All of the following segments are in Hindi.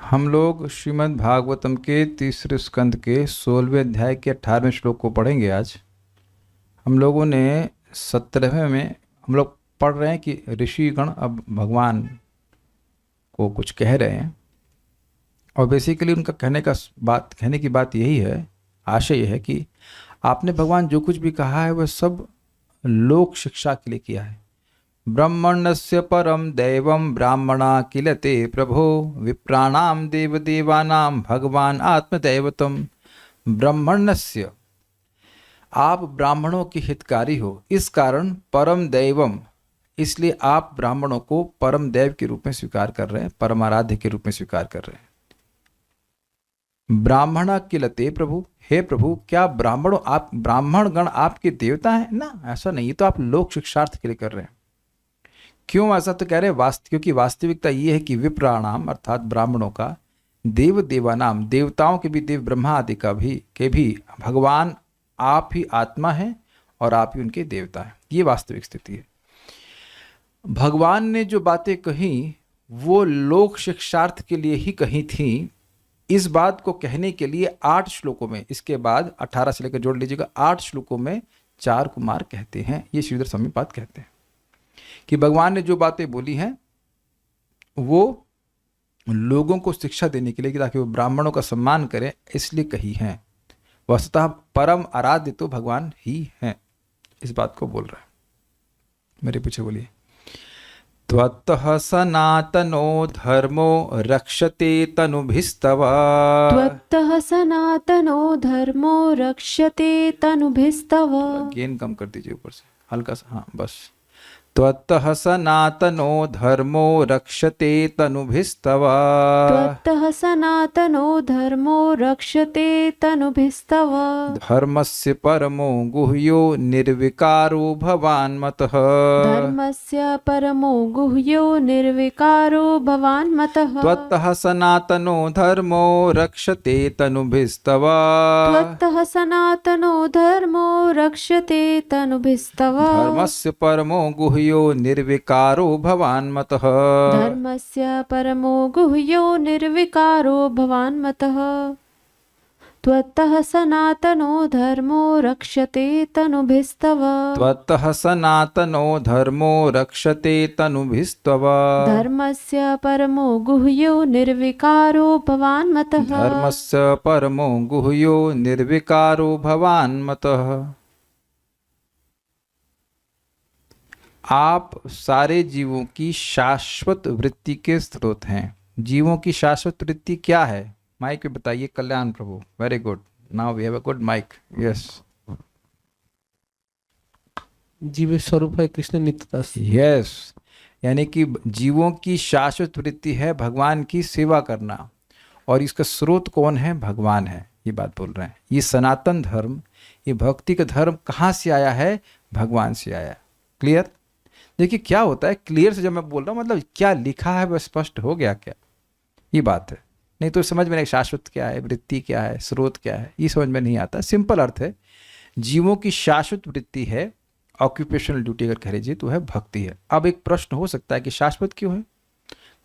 हम लोग श्रीमद् भागवतम के तीसरे स्कंद के 16वें अध्याय के 18वें श्लोक को पढ़ेंगे आज। हम लोगों ने 17वें में हम लोग पढ़ रहे हैं कि ऋषिगण अब भगवान को कुछ कह रहे हैं और बेसिकली उनका कहने की बात यही है, आशय यह है कि आपने भगवान जो कुछ भी कहा है वह सब लोक शिक्षा के लिए किया है। ब्रह्मण्यस्य परम दैवम ब्राह्मणा किल ते प्रभो विप्राणाम देवदेवानाम भगवान आत्मदैवतम। ब्रह्मण्यस्य, आप ब्राह्मणों के हितकारी हो, इस कारण परम दैवम, इसलिए आप ब्राह्मणों को परम देव के रूप में स्वीकार कर रहे हैं, परमाराध्य के रूप में स्वीकार कर रहे हैं। ब्राह्मणा किल ते प्रभु, हे प्रभु क्या ब्राह्मण गण आपके देवता हैं? ना, ऐसा नहीं, तो आप लोक शिक्षार्थ के लिए कर रहे हैं। क्यों ऐसा? तो कह रहे हैं क्योंकि वास्तविकता ये है कि विप्राणाम अर्थात ब्राह्मणों का, देव देवानाम देवताओं के भी, देव ब्रह्मा आदि का भी के भी भगवान आप ही आत्मा है और आप ही उनके देवता हैं। ये वास्तविक स्थिति है। भगवान ने जो बातें कही वो लोक शिक्षार्थ के लिए ही कही थी। इस बात को कहने के लिए 8 श्लोकों में, इसके बाद 18 से लेकर जोड़ लीजिएगा, 8 श्लोकों में 4 कुमार कहते हैं, ये श्रीधर स्वामी पाद कहते हैं कि भगवान ने जो बातें बोली हैं वो लोगों को शिक्षा देने के लिए, ताकि वो ब्राह्मणों का सम्मान करें, इसलिए कही हैं। वस्तुतः परम आराध्य तो भगवान ही हैं, इस बात को बोल रहा है। मेरे पीछे बोलिए। त्वत्तः सनातनो धर्मो रक्षते तनुभिस्तव। त्वत्तः सनातनो धर्मो रक्षते तनुभिस्तव। गेन कम कर दीजिए ऊपर से, हल्का सा, हाँ बस। त्वत्तः सनातनो धर्मो रक्षते तनुभिस्तव। त्वत्तः सनातनो धर्मो रक्षते तनुभिस्तव। धर्मस्य परमो गुह्यो निर्विकारो भवान् मतः। धर्मस्य परमो गुह्यो निर्विकारो भवान् मतः। त्वत्तः सनातनो धर्मो रक्षते तनुभिस्तव। त्वत्तः सनातनो धर्मो रक्षते तनुभिस्तव। धर्मस्य परमो गुह्यो निर्विकारो भवान् मतः। धर्मस्य परमो गुह्यो निर्विकारो भवान् मतः। त्वत्तः सनातनो धर्मो रक्षते तनुभिस्तव। त्वत्तः सनातनो धर्मो रक्षते तनुभिस्तव। धर्मस्य परमो गुह्यो निर्विकारो भवान् मतः। धर्मस्य परमो गुह्यो निर्विकारो भवान् मतः। आप सारे जीवों की शाश्वत वृत्ति के स्रोत हैं। जीवों की शाश्वत वृत्ति क्या है? माइक पे बताइए। Kalyan Prabhu, very good, now we have a good mic, yes. जीव स्वरूप है कृष्ण नित्यदास। यस, यानी कि जीवों की शाश्वत वृत्ति है भगवान की सेवा करना, और इसका स्रोत कौन है? भगवान है, ये बात बोल रहे हैं। ये सनातन धर्म, ये भक्ति का धर्म कहाँ से आया है? भगवान से आया। क्लियर? देखिए क्या होता है, क्लियर से जब मैं बोल रहा हूँ मतलब क्या लिखा है वह स्पष्ट हो गया क्या, ये बात है। नहीं तो समझ में नहीं, शाश्वत क्या है, वृत्ति क्या है, स्रोत क्या है, ये समझ में नहीं आता। सिंपल अर्थ है, जीवों की शाश्वत वृत्ति है, ऑक्यूपेशनल ड्यूटी अगर कह लीजिए तो है भक्ति है। अब एक प्रश्न हो सकता है कि शाश्वत क्यों है?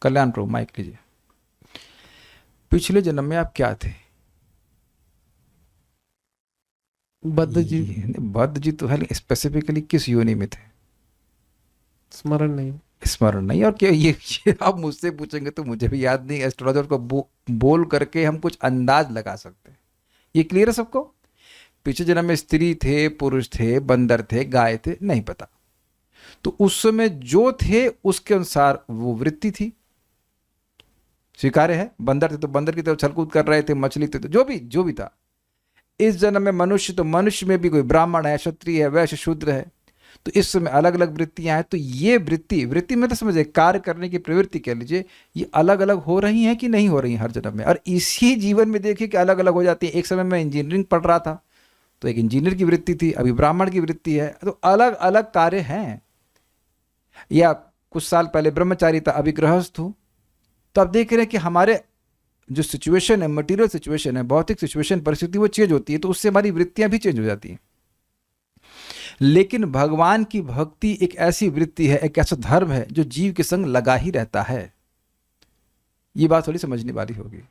कल्याण प्रभु माइक लीजिए। पिछले जन्म में आप क्या थे? बद्ध जीव। बद्ध जी तो है, स्पेसिफिकली किस योनि में थे? स्मरण नहीं। स्मरण नहीं। और क्या ये आप मुझसे पूछेंगे तो मुझे भी याद नहीं। एस्ट्रोलॉजर को बोल करके हम कुछ अंदाज लगा सकते हैं। ये क्लियर है सबको? पिछले जन्म में स्त्री थे, पुरुष थे, बंदर थे, गाय थे, नहीं पता। तो उस समय जो थे उसके अनुसार वो वृत्ति थी, स्वीकार्य है। बंदर थे तो बंदर की तरफ छलकूद कर रहे थे, मछली थे तो जो भी था। इस जन्म में मनुष्य, तो मनुष्य में भी कोई ब्राह्मण है, क्षत्रिय है, वैश्य, शूद्र है, तो इस समय अलग अलग वृत्तियां हैं। तो ये वृत्ति में तो समझे कार्य करने की प्रवृत्ति कह लीजिए, ये अलग अलग हो रही हैं कि नहीं हो रही हैं हर जन्म में। और इसी जीवन में देखिए कि अलग अलग हो जाती है। एक समय में इंजीनियरिंग पढ़ रहा था तो एक इंजीनियर की वृत्ति थी, अभी ब्राह्मण की वृत्ति है। तो अलग अलग कार्य हैं। या कुछ साल पहले ब्रह्मचारी था, अभी गृहस्थ हूँ। तो आप देख रहे हैं कि हमारे जो सिचुएशन है, मटीरियल सिचुएशन है, भौतिक सिचुएशन, परिस्थिति, वो चेंज होती है, तो उससे हमारी वृत्तियां भी चेंज हो जाती हैं। लेकिन भगवान की भक्ति एक ऐसी वृत्ति है, एक ऐसा धर्म है जो जीव के संग लगा ही रहता है। ये बात थोड़ी समझने वाली होगी।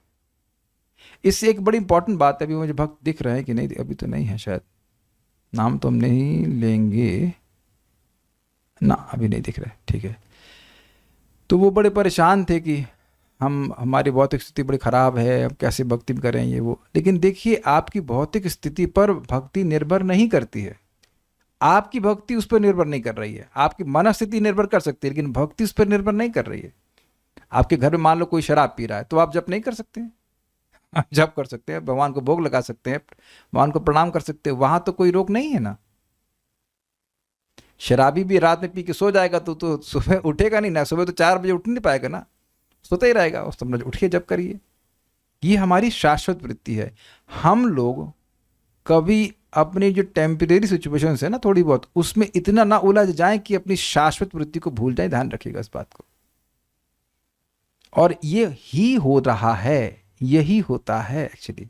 इससे एक बड़ी इंपॉर्टेंट बात है, अभी मुझे भक्त दिख रहे हैं कि नहीं, अभी तो नहीं है शायद, नाम तो हम नहीं लेंगे ना, अभी नहीं दिख रहे, ठीक है। तो वो बड़े परेशान थे कि हमारी भौतिक स्थिति बड़ी खराब है, अब कैसे भक्ति करें ये वो। लेकिन देखिए, आपकी भौतिक स्थिति पर भक्ति निर्भर नहीं करती है, आपकी भक्ति उस पर निर्भर नहीं कर रही है। आपकी मनस्थिति निर्भर कर सकती है, लेकिन भक्ति उस पर निर्भर नहीं कर रही है। आपके घर में मान लो कोई शराब पी रहा है, तो आप जप नहीं कर सकते हैं? आप जप कर सकते हैं, भगवान को भोग लगा सकते हैं, भगवान को प्रणाम कर सकते हैं, वहां तो कोई रोक नहीं है ना। शराबी भी रात में पी के सो जाएगा तो सुबह उठेगा नहीं ना, सुबह तो 4 बजे उठ नहीं पाएगा ना, सोता ही रहेगा। उस समय उठिए जप करिए। ये हमारी शाश्वत वृत्ति है। हम लोग कभी अपनी जो टेम्परेरी सिचुएशन है ना, थोड़ी बहुत, उसमें इतना ना उलझ जाएं कि अपनी शाश्वत वृत्ति को भूल जाए। ध्यान रखिएगा इस बात को। और ये ही हो रहा है, यही होता है, एक्चुअली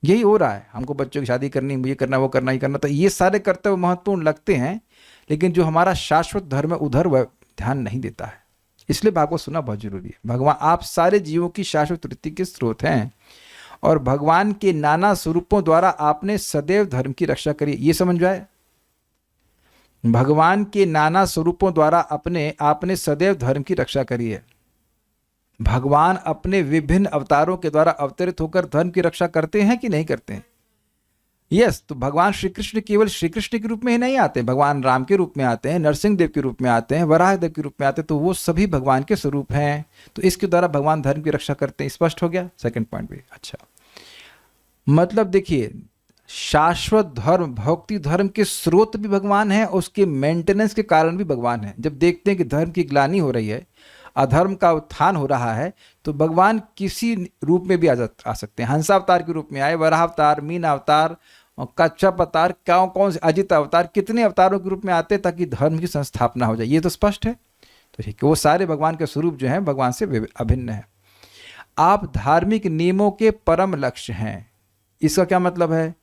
यही हो रहा है। हमको बच्चों की शादी करनी, ये करना, वो करना, ये करना, तो ये सारे कर्तव्य महत्वपूर्ण लगते हैं, लेकिन जो हमारा शाश्वत धर्म है उधर वह ध्यान नहीं देता है। इसलिए भागवत सुनना बहुत जरूरी है। भगवान आप सारे जीवों की शाश्वत वृत्ति के स्रोत हैं, और भगवान के नाना स्वरूपों द्वारा आपने सदैव धर्म की रक्षा करी। ये समझ आए? भगवान के नाना स्वरूपों द्वारा आपने सदैव धर्म की रक्षा करी है। भगवान अपने विभिन्न अवतारों के द्वारा अवतरित होकर धर्म की रक्षा करते हैं कि नहीं करते हैं? यस। तो भगवान श्री कृष्ण केवल श्री कृष्ण के रूप में ही नहीं आते, भगवान राम के रूप में आते हैं, नरसिंह देव के रूप में आते हैं, वराह देव के रूप में आते हैं, तो वो सभी भगवान के स्वरूप हैं। तो इसके द्वारा भगवान धर्म की रक्षा करते हैं। स्पष्ट हो गया? सेकंड पॉइंट भी अच्छा। मतलब देखिए, शाश्वत धर्म, भक्ति धर्म के स्रोत भी भगवान है, उसके मेंटेनेंस के कारण भी भगवान है। जब देखते हैं कि धर्म की ग्लानि हो रही है, अधर्म का उत्थान हो रहा है, तो भगवान किसी रूप में भी आ सकते हैं। हंसावतार के रूप में आए, वराह अवतार, मीन अवतार, कच्छप अवतार, कौन से अजित अवतार, कितने अवतारों के रूप में आते हैं ताकि धर्म की संस्थापना हो जाए। ये तो स्पष्ट है। तो ठीक है, वो सारे भगवान के स्वरूप जो हैं भगवान से अभिन्न है। आप धार्मिक नियमों के परम लक्ष्य हैं। इसका क्या मतलब है?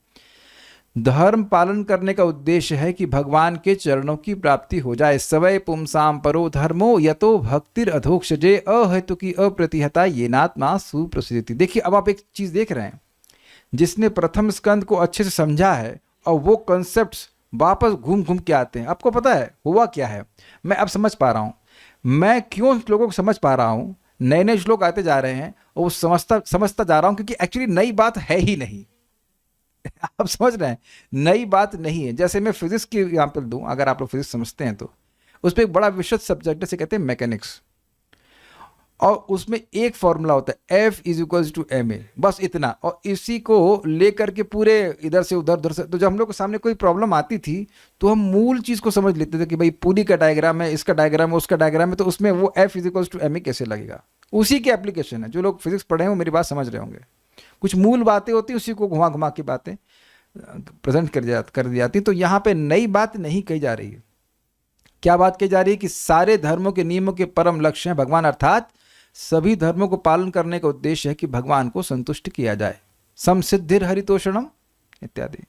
धर्म पालन करने का उद्देश्य है कि भगवान के चरणों की प्राप्ति हो जाए। सवै पुंसाम परो धर्मो यतो भक्तिर अधोक्षजे अहेतु की अप्रतिहता येनात्मा सुप्रसिद्धि। देखिए, अब आप एक चीज देख रहे हैं, जिसने प्रथम स्कंद को अच्छे से समझा है और वो कॉन्सेप्ट्स वापस घूम घूम के आते हैं। आपको पता है हुआ क्या है? मैं अब समझ पा रहा हूं, मैं क्यों श्लोकों को समझ पा रहा हूं। नए नए श्लोक आते जा रहे हैं और समझता जा रहा हूं, क्योंकि एक्चुअली नई बात है ही नहीं। आप समझ रहे हैं, नई बात नहीं है। जैसे मैं फिजिक्स की एग्जाम्पल दूं, अगर आप लोग फिजिक्स समझते हैं तो उस पर एक बड़ा विशद सब्जेक्ट है, से कहते हैं मैकेनिक्स, और उसमें एक फॉर्मूला होता है F = ma, बस इतना। और इसी को लेकर के पूरे इधर से उधर से, तो जब हम लोग के सामने कोई प्रॉब्लम आती थी तो हम मूल चीज को समझ लेते थे कि भाई पूरी का डायग्राम है, इसका डायग्राम है, उसका डायग्राम है, तो उसमें वो F = ma कैसे लगेगा। उसी की एप्लीकेशन है। जो लोग फिजिक्स पढ़े हैं वो मेरी बात समझ रहे होंगे। कुछ मूल बातें होती हैं, उसी को घुमा घुमा के बातें प्रेजेंट कर दी जाती। तो यहाँ पे नई बात नहीं कही जा रही है। क्या बात कही जा रही है? कि सारे धर्मों के नियमों के परम लक्ष्य है भगवान, अर्थात सभी धर्मों को पालन करने का उद्देश्य है कि भगवान को संतुष्ट किया जाए। समसिद्धिर हरितोषणम इत्यादि।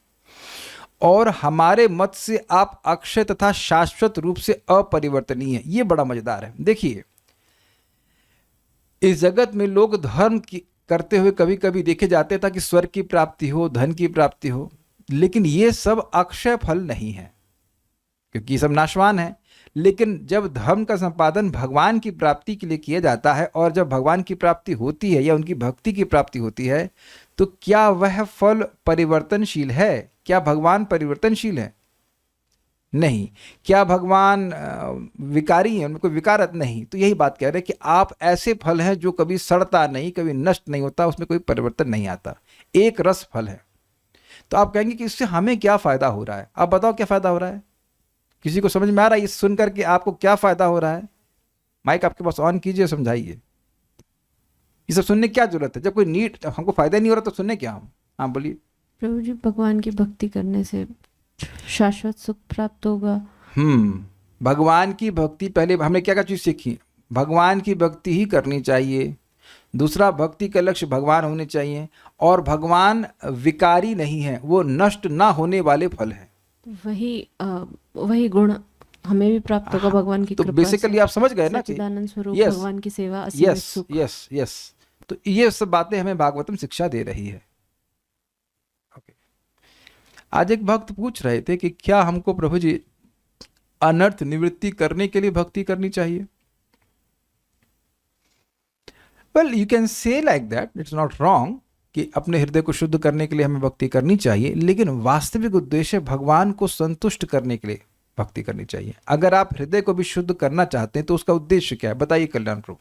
और हमारे मत से आप अक्षय तथा शाश्वत रूप से अपरिवर्तनीय है। ये बड़ा मजेदार है। देखिए, इस जगत में लोग धर्म की करते हुए कभी कभी देखे जाते ताकि स्वर्ग की प्राप्ति हो, धन की प्राप्ति हो, लेकिन ये सब अक्षय फल नहीं है, क्योंकि ये सब नाशवान है। लेकिन जब धर्म का संपादन भगवान की प्राप्ति के लिए किया जाता है, और जब भगवान की प्राप्ति होती है या उनकी भक्ति की प्राप्ति होती है, तो क्या वह फल परिवर्तनशील है? क्या भगवान परिवर्तनशील है? नहीं। क्या भगवान विकारी है? उनमें कोई विकारत नहीं। तो यही बात कह रहे हैं कि आप ऐसे फल हैं जो कभी सड़ता नहीं, कभी नष्ट नहीं होता, उसमें कोई परिवर्तन नहीं आता, एक रस फल है। तो आप कहेंगे कि इससे हमें क्या फायदा हो रहा है? आप बताओ क्या फायदा हो रहा है? किसी को समझ में आ रहा है ये सुन करके आपको क्या फायदा हो रहा है? माइक आपके पास ऑन कीजिए, समझाइए। ये सब सुनने की क्या जरूरत है? जब कोई नीड हमको फायदा नहीं हो रहा तो सुनने क्या हम? हाँ बोलिए। प्रभु जी, भगवान की भक्ति करने से शाश्वत सुख प्राप्त होगा। भगवान की भक्ति, पहले हमने क्या क्या चीज सीखी? भगवान की भक्ति ही करनी चाहिए। दूसरा, भक्ति का लक्ष्य भगवान होने चाहिए, और भगवान विकारी नहीं है, वो नष्ट ना होने वाले फल है। वही गुण हमें भी प्राप्त होगा भगवान की तो कृपा बेसिकली से। आप समझ गए ना कि सच्चिदानंद स्वरूप यस भगवान की सेवा असीमित यस सुख। यस यस, तो ये सब बातें हमें भागवतम शिक्षा दे रही है। ओके, आज एक भक्त पूछ रहे थे कि क्या हमको प्रभु जी अनर्थ निवृत्ति करने के लिए भक्ति करनी चाहिए? Well, you can say like that, it's not wrong कि अपने हृदय को शुद्ध करने के लिए हमें भक्ति करनी चाहिए, लेकिन वास्तविक उद्देश्य भगवान को संतुष्ट करने के लिए भक्ति करनी चाहिए। अगर आप हृदय को भी शुद्ध करना चाहते हैं तो उसका उद्देश्य क्या है, बताइए कल्याण प्रभु।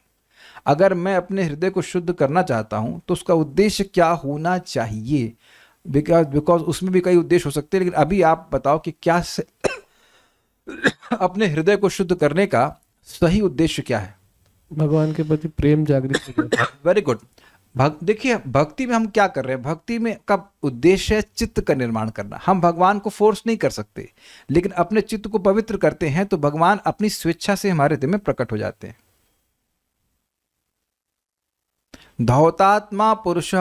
अगर मैं अपने हृदय को शुद्ध करना चाहता हूं तो उसका उद्देश्य क्या होना चाहिए? बिकॉज उसमें भी कई उद्देश्य हो सकते हैं, लेकिन अभी आप बताओ कि क्या अपने हृदय को शुद्ध करने का सही उद्देश्य क्या है? भगवान के प्रति प्रेम जागृत हो जाए। Very good. देखिए, भक्ति में हम क्या कर रहे हैं? भक्ति में का उद्देश्य है चित्त का निर्माण करना। हम भगवान को फोर्स नहीं कर सकते, लेकिन अपने चित्त को पवित्र करते हैं तो भगवान अपनी स्वेच्छा से हमारे हृदय में प्रकट हो जाते हैं। धौतात्मा पुरुष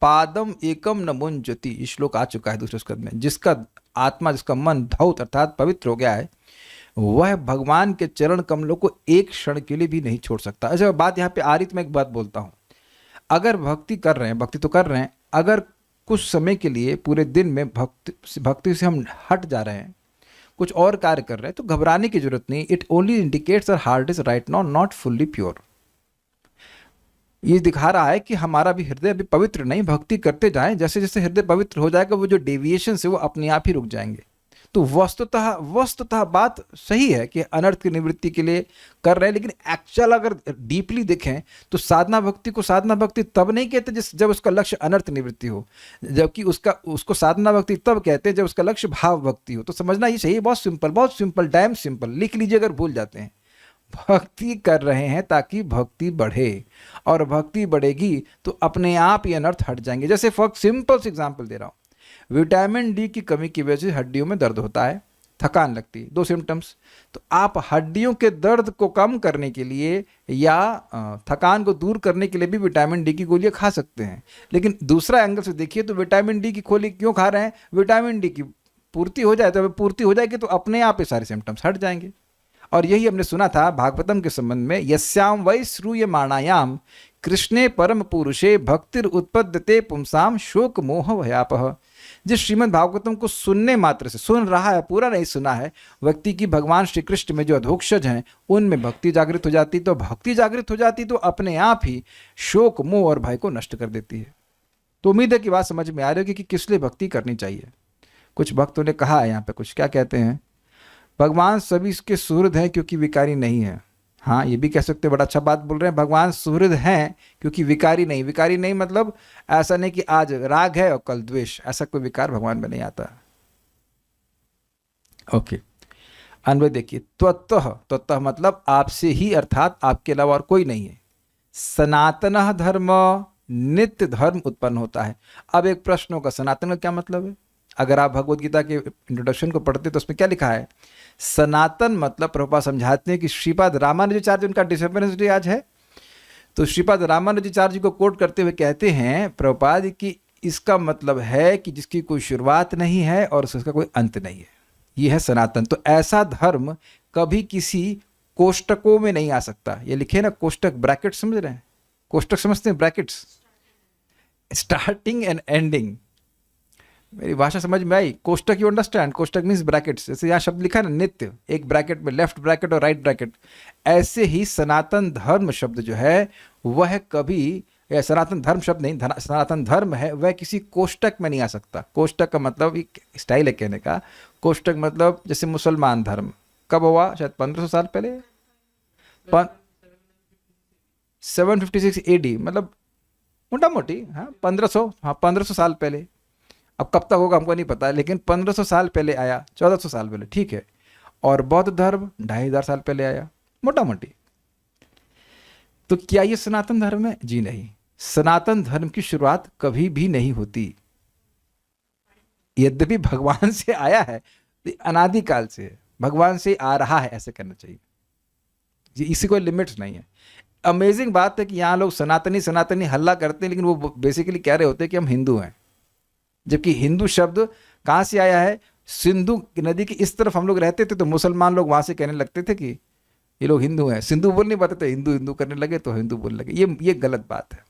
पादम एकम न मुंजति, श्लोक आ चुका है दूसरे स्कंद में। जिसका आत्मा, जिसका मन धौत अर्थात पवित्र हो गया है, वह भगवान के चरण कमलों को एक क्षण के लिए भी नहीं छोड़ सकता। अच्छा, बात यहाँ पे आ रही, तो मैं एक बात बोलता हूँ। अगर भक्ति कर रहे हैं, भक्ति तो कर रहे हैं, अगर कुछ समय के लिए पूरे दिन में भक्ति से हम हट जा रहे हैं, कुछ और कार्य कर रहे हैं, तो घबराने की जरूरत नहीं। It only indicates our heart is right now not fully pure. ये दिखा रहा है कि हमारा भी हृदय अभी पवित्र नहीं। भक्ति करते जाएं, जैसे जैसे हृदय पवित्र हो जाएगा वो जो डेविएशन है वो अपने आप ही रुक जाएंगे। तो वस्तुतः बात सही है कि अनर्थ की निवृत्ति के लिए कर रहे हैं, लेकिन एक्चुअल अगर डीपली देखें तो साधना भक्ति को साधना भक्ति तब नहीं कहते जब उसका लक्ष्य अनर्थ निवृत्ति हो, जबकि उसको साधना भक्ति तब कहते हैं जब उसका लक्ष्य भाव भक्ति हो। तो समझना ये चाहिए, बहुत सिंपल, डैम सिंपल। लिख लीजिए अगर भूल जाते हैं। भक्ति कर रहे हैं ताकि भक्ति बढ़े, और भक्ति बढ़ेगी तो अपने आप ही अनर्थ हट जाएंगे। जैसे फॉर सिंपल से एग्जांपल दे रहा हूँ, विटामिन डी की कमी की वजह से हड्डियों में दर्द होता है, थकान लगती है, 2 सिम्टम्स। तो आप हड्डियों के दर्द को कम करने के लिए या थकान को दूर करने के लिए भी विटामिन डी की गोलियां खा सकते हैं। लेकिन दूसरा एंगल से देखिए तो विटामिन डी की गोली क्यों खा रहे हैं? विटामिन डी की पूर्ति हो जाए, तो पूर्ति हो जाएगी तो अपने आप ये सारे सिम्टम्स हट जाएंगे। और यही हमने सुना था भागवतम के संबंध में, यस्याम वै श्रूयमाणायाम कृष्णे परम पुरुषे भक्तिर उत्पद्यते पुंसाम शोक मोह भयापह। जिस श्रीमद् भागवतम को सुनने मात्र से, सुन रहा है, पूरा नहीं सुना है, व्यक्ति की भगवान श्री कृष्ण में जो अधोक्षज हैं उनमें भक्ति जागृत हो जाती। तो भक्ति जागृत हो जाती तो अपने आप ही शोक मोह और भय को नष्ट कर देती है। तो उम्मीद है कि बात समझ में आ रही होगी कि किस लिए भक्ति करनी चाहिए। कुछ भक्तों ने कहा है यहाँ पे, कुछ क्या कहते हैं, भगवान सभी के सुहृद हैं क्योंकि विकारी नहीं है। हाँ, ये भी कह सकते हैं, बड़ा अच्छा बात बोल रहे हैं, भगवान सुहृद हैं क्योंकि विकारी नहीं। विकारी नहीं मतलब ऐसा नहीं कि आज राग है और कल द्वेष, ऐसा कोई विकार भगवान में नहीं आता। ओके, अन्वय देखिए, त्वत्तः मतलब आपसे ही, अर्थात आपके अलावा और कोई नहीं है। सनातन धर्म, नित्य धर्म उत्पन्न होता है। अब एक प्रश्न होगा, सनातन का क्या मतलब है? अगर आप भगवद गीता के इंट्रोडक्शन को पढ़ते तो उसमें क्या लिखा है? सनातन मतलब प्रभुपाद समझाते हैं कि श्रीपाद रामानुजाचार्य, उनका डिसअपियरेंस डे आज है, तो श्रीपाद रामानुजाचार्य जी को कोट करते हुए कहते हैं प्रभुपाद कि इसका मतलब है कि जिसकी कोई शुरुआत नहीं है और उसका कोई अंत नहीं है, ये है सनातन। तो ऐसा धर्म कभी किसी कोष्टकों में नहीं आ सकता। ये लिखे ना कोष्टक, ब्रैकेट समझ रहे हैं? कोष्टक समझते हैं, ब्रैकेट्स, स्टार्टिंग एंड एंडिंग। मेरी भाषा समझ में आई? Koshtak, you understand? Koshtak means brackets. जैसे यहाँ शब्द लिखा है ना नित्य, एक ब्रैकेट में लेफ्ट ब्रैकेट और राइट ब्रैकेट, ऐसे ही सनातन धर्म शब्द जो है वह कभी, या सनातन धर्म शब्द नहीं, सनातन धर्म है वह किसी कोष्टक में नहीं आ सकता। कोष्टक का मतलब एक स्टाइल है कहने का। कोष्टक मतलब जैसे मुसलमान धर्म कब हुआ? शायद 1500 साल पहले, 756 AD, मतलब मोटा मोटी, हाँ 1500 साल पहले। अब कब तक होगा हमको नहीं पता, लेकिन 1500 साल पहले आया, 1400 साल पहले, ठीक है। और बौद्ध धर्म 2500 साल पहले आया, मोटा मोटी। तो क्या ये सनातन धर्म है? जी नहीं। सनातन धर्म की शुरुआत कभी भी नहीं होती, यद्यपि भगवान से आया है, अनादिकाल से भगवान से आ रहा है, ऐसे करना चाहिए जी, इसी कोई लिमिट्स नहीं है। अमेजिंग बात है कि यहाँ लोग सनातनी सनातनी हल्ला करते हैं, लेकिन वो बेसिकली कह रहे होते हैं कि हम हिंदू हैं, जबकि हिंदू शब्द कहाँ से आया है? सिंधु नदी की इस तरफ हम लोग रहते थे तो मुसलमान लोग वहां से कहने लगते थे कि ये लोग हिंदू हैं, सिंधु बोल नहीं पाते थे, हिंदू हिंदू करने लगे तो हिंदू बोलने लगे। ये गलत बात है।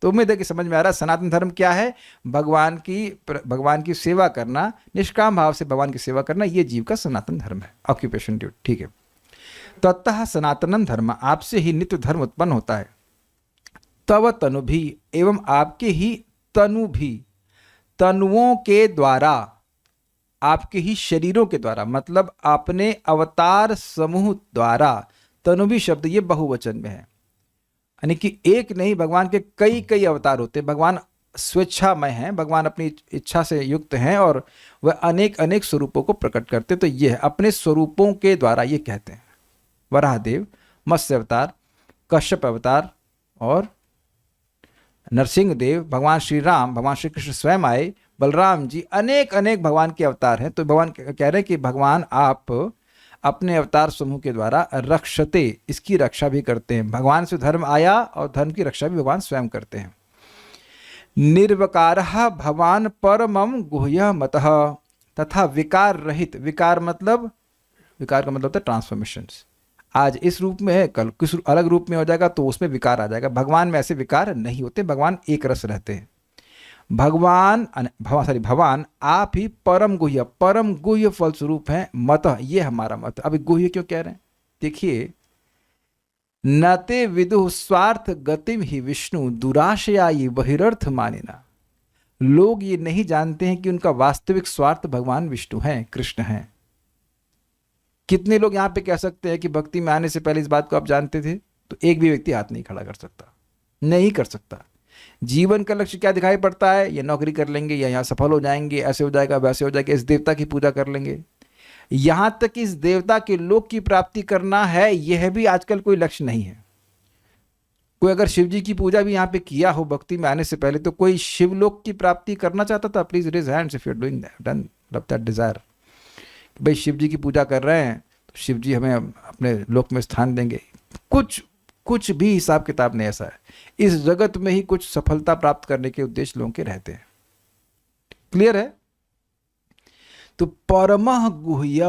तो उम्मीद है कि समझ में आ रहा है सनातन धर्म क्या है। भगवान की सेवा करना, निष्काम भाव से भगवान की सेवा करना, ये जीव का सनातन धर्म है, ऑक्यूपेशन ड्यूटी। ठीक है, तो अतः सनातनम धर्म, आपसे ही नित्य धर्म उत्पन्न होता है। तव तनु भी, एवं आपके ही तनु भी, तनुओं के द्वारा, आपके ही शरीरों के द्वारा, मतलब अपने अवतार समूह द्वारा। तनु भी शब्द ये बहुवचन में है, यानी कि एक नहीं, भगवान के कई कई अवतार होते हैं। भगवान स्वेच्छामय हैं, भगवान अपनी इच्छा से युक्त हैं और वह अनेक अनेक स्वरूपों को प्रकट करते। तो ये अपने स्वरूपों के द्वारा ये कहते हैं। वराहदेव, मत्स्य अवतार, कश्यप अवतार और नरसिंह देव, भगवान श्री राम, भगवान श्री कृष्ण स्वयं आए, बलराम जी, अनेक अनेक भगवान के अवतार हैं। तो भगवान कह रहे हैं कि भगवान आप अपने अवतार समूह के द्वारा रक्षते, इसकी रक्षा भी करते हैं। भगवान से धर्म आया और धर्म की रक्षा भी भगवान स्वयं करते हैं। निर्विकारः भगवान परमं गुह्य मतः, तथा विकार रहित, विकार का मतलब होता है ट्रांसफॉर्मेशंस। आज इस रूप में है, कल किस अलग रूप में हो जाएगा तो उसमें विकार आ जाएगा। भगवान में ऐसे विकार नहीं होते, भगवान एक रस रहते हैं। भगवान आप ही परम गुह्य फलस्वरूप हैं। मत, ये हमारा मत। अभी गुह्य क्यों कह रहे हैं? देखिए, नते विदुः स्वार्थ गतिम ही विष्णु दुराशया ये बहिरर्थ मानिना। लोग ये नहीं जानते हैं कि उनका वास्तविक स्वार्थ भगवान विष्णु हैं, कृष्ण हैं। कितने लोग यहाँ पे कह सकते हैं कि भक्ति में आने से पहले इस बात को आप जानते थे? तो एक भी व्यक्ति हाथ नहीं खड़ा कर सकता, नहीं कर सकता। जीवन का लक्ष्य क्या दिखाई पड़ता है? ये नौकरी कर लेंगे, या यहाँ सफल हो जाएंगे, ऐसे हो जाएगा, वैसे हो जाएगा, इस देवता की पूजा कर लेंगे। यहाँ तक इस देवता के लोक की प्राप्ति करना है, यह भी आजकल कोई लक्ष्य नहीं है। कोई अगर शिव जी की पूजा भी यहाँ पे किया हो भक्ति में आने से पहले, तो कोई शिवलोक की प्राप्ति करना चाहता था? Please raise hands if you are doing that, done that desire. भाई शिव जी की पूजा कर रहे हैं तो शिव जी हमें अपने लोक में स्थान देंगे। कुछ भी हिसाब किताब नहीं ऐसा है। इस जगत में ही कुछ सफलता प्राप्त करने के उद्देश्य लोगों के रहते हैं। क्लियर है? तो परमः गुह्य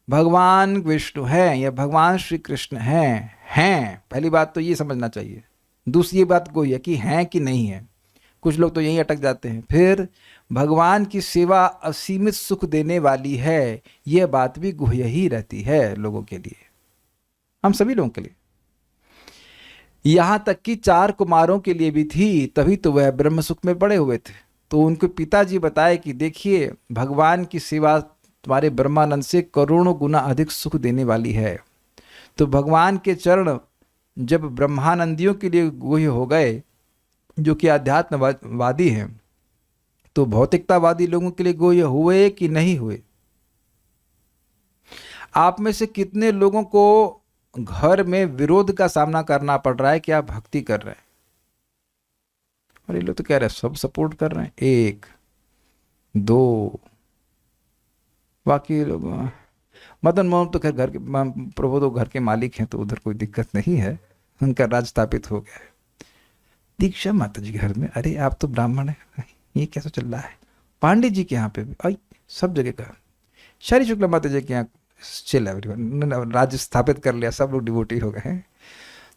भगवान विष्णु है या भगवान श्री कृष्ण हैं। पहली बात तो ये समझना चाहिए। दूसरी बात गुह्य कि हैं कि नहीं है। कुछ लोग तो यहीं अटक जाते हैं। फिर भगवान की सेवा असीमित सुख देने वाली है, यह बात भी गुह्य ही रहती है लोगों के लिए, हम सभी लोगों के लिए। यहां तक कि 4 कुमारों के लिए भी थी, तभी तो वह ब्रह्म सुख में पड़े हुए थे। तो उनके पिताजी बताए कि देखिए, भगवान की सेवा तुम्हारे ब्रह्मानंद से करोड़ों गुना अधिक सुख देने वाली है। तो भगवान के चरण जब ब्रह्मानंदियों के लिए गुह्य हो गए, जो कि आध्यात्मवादी हैं, तो भौतिकतावादी लोगों के लिए गुह्य हुए कि नहीं हुए? आप में से कितने लोगों को घर में विरोध का सामना करना पड़ रहा है कि आप भक्ति कर रहे हैं? और ये लोग तो कह रहे हैं सब सपोर्ट कर रहे हैं, 1 2, बाकी लोग। मदन मोहन तो खैर घर के प्रभु तो घर के मालिक हैं, तो उधर कोई दिक्कत नहीं है, उनका राज स्थापित हो गया है। दीक्षा माता जी के घर में, अरे आप तो ब्राह्मण है, ये कैसा चल रहा है? पांडे जी के यहाँ पे भी, आई सब जगह का। शारी शुक्ला माता जी के यहाँ चिल एवरीवन, राज्य स्थापित कर लिया, सब लोग डिवोटी हो गए हैं।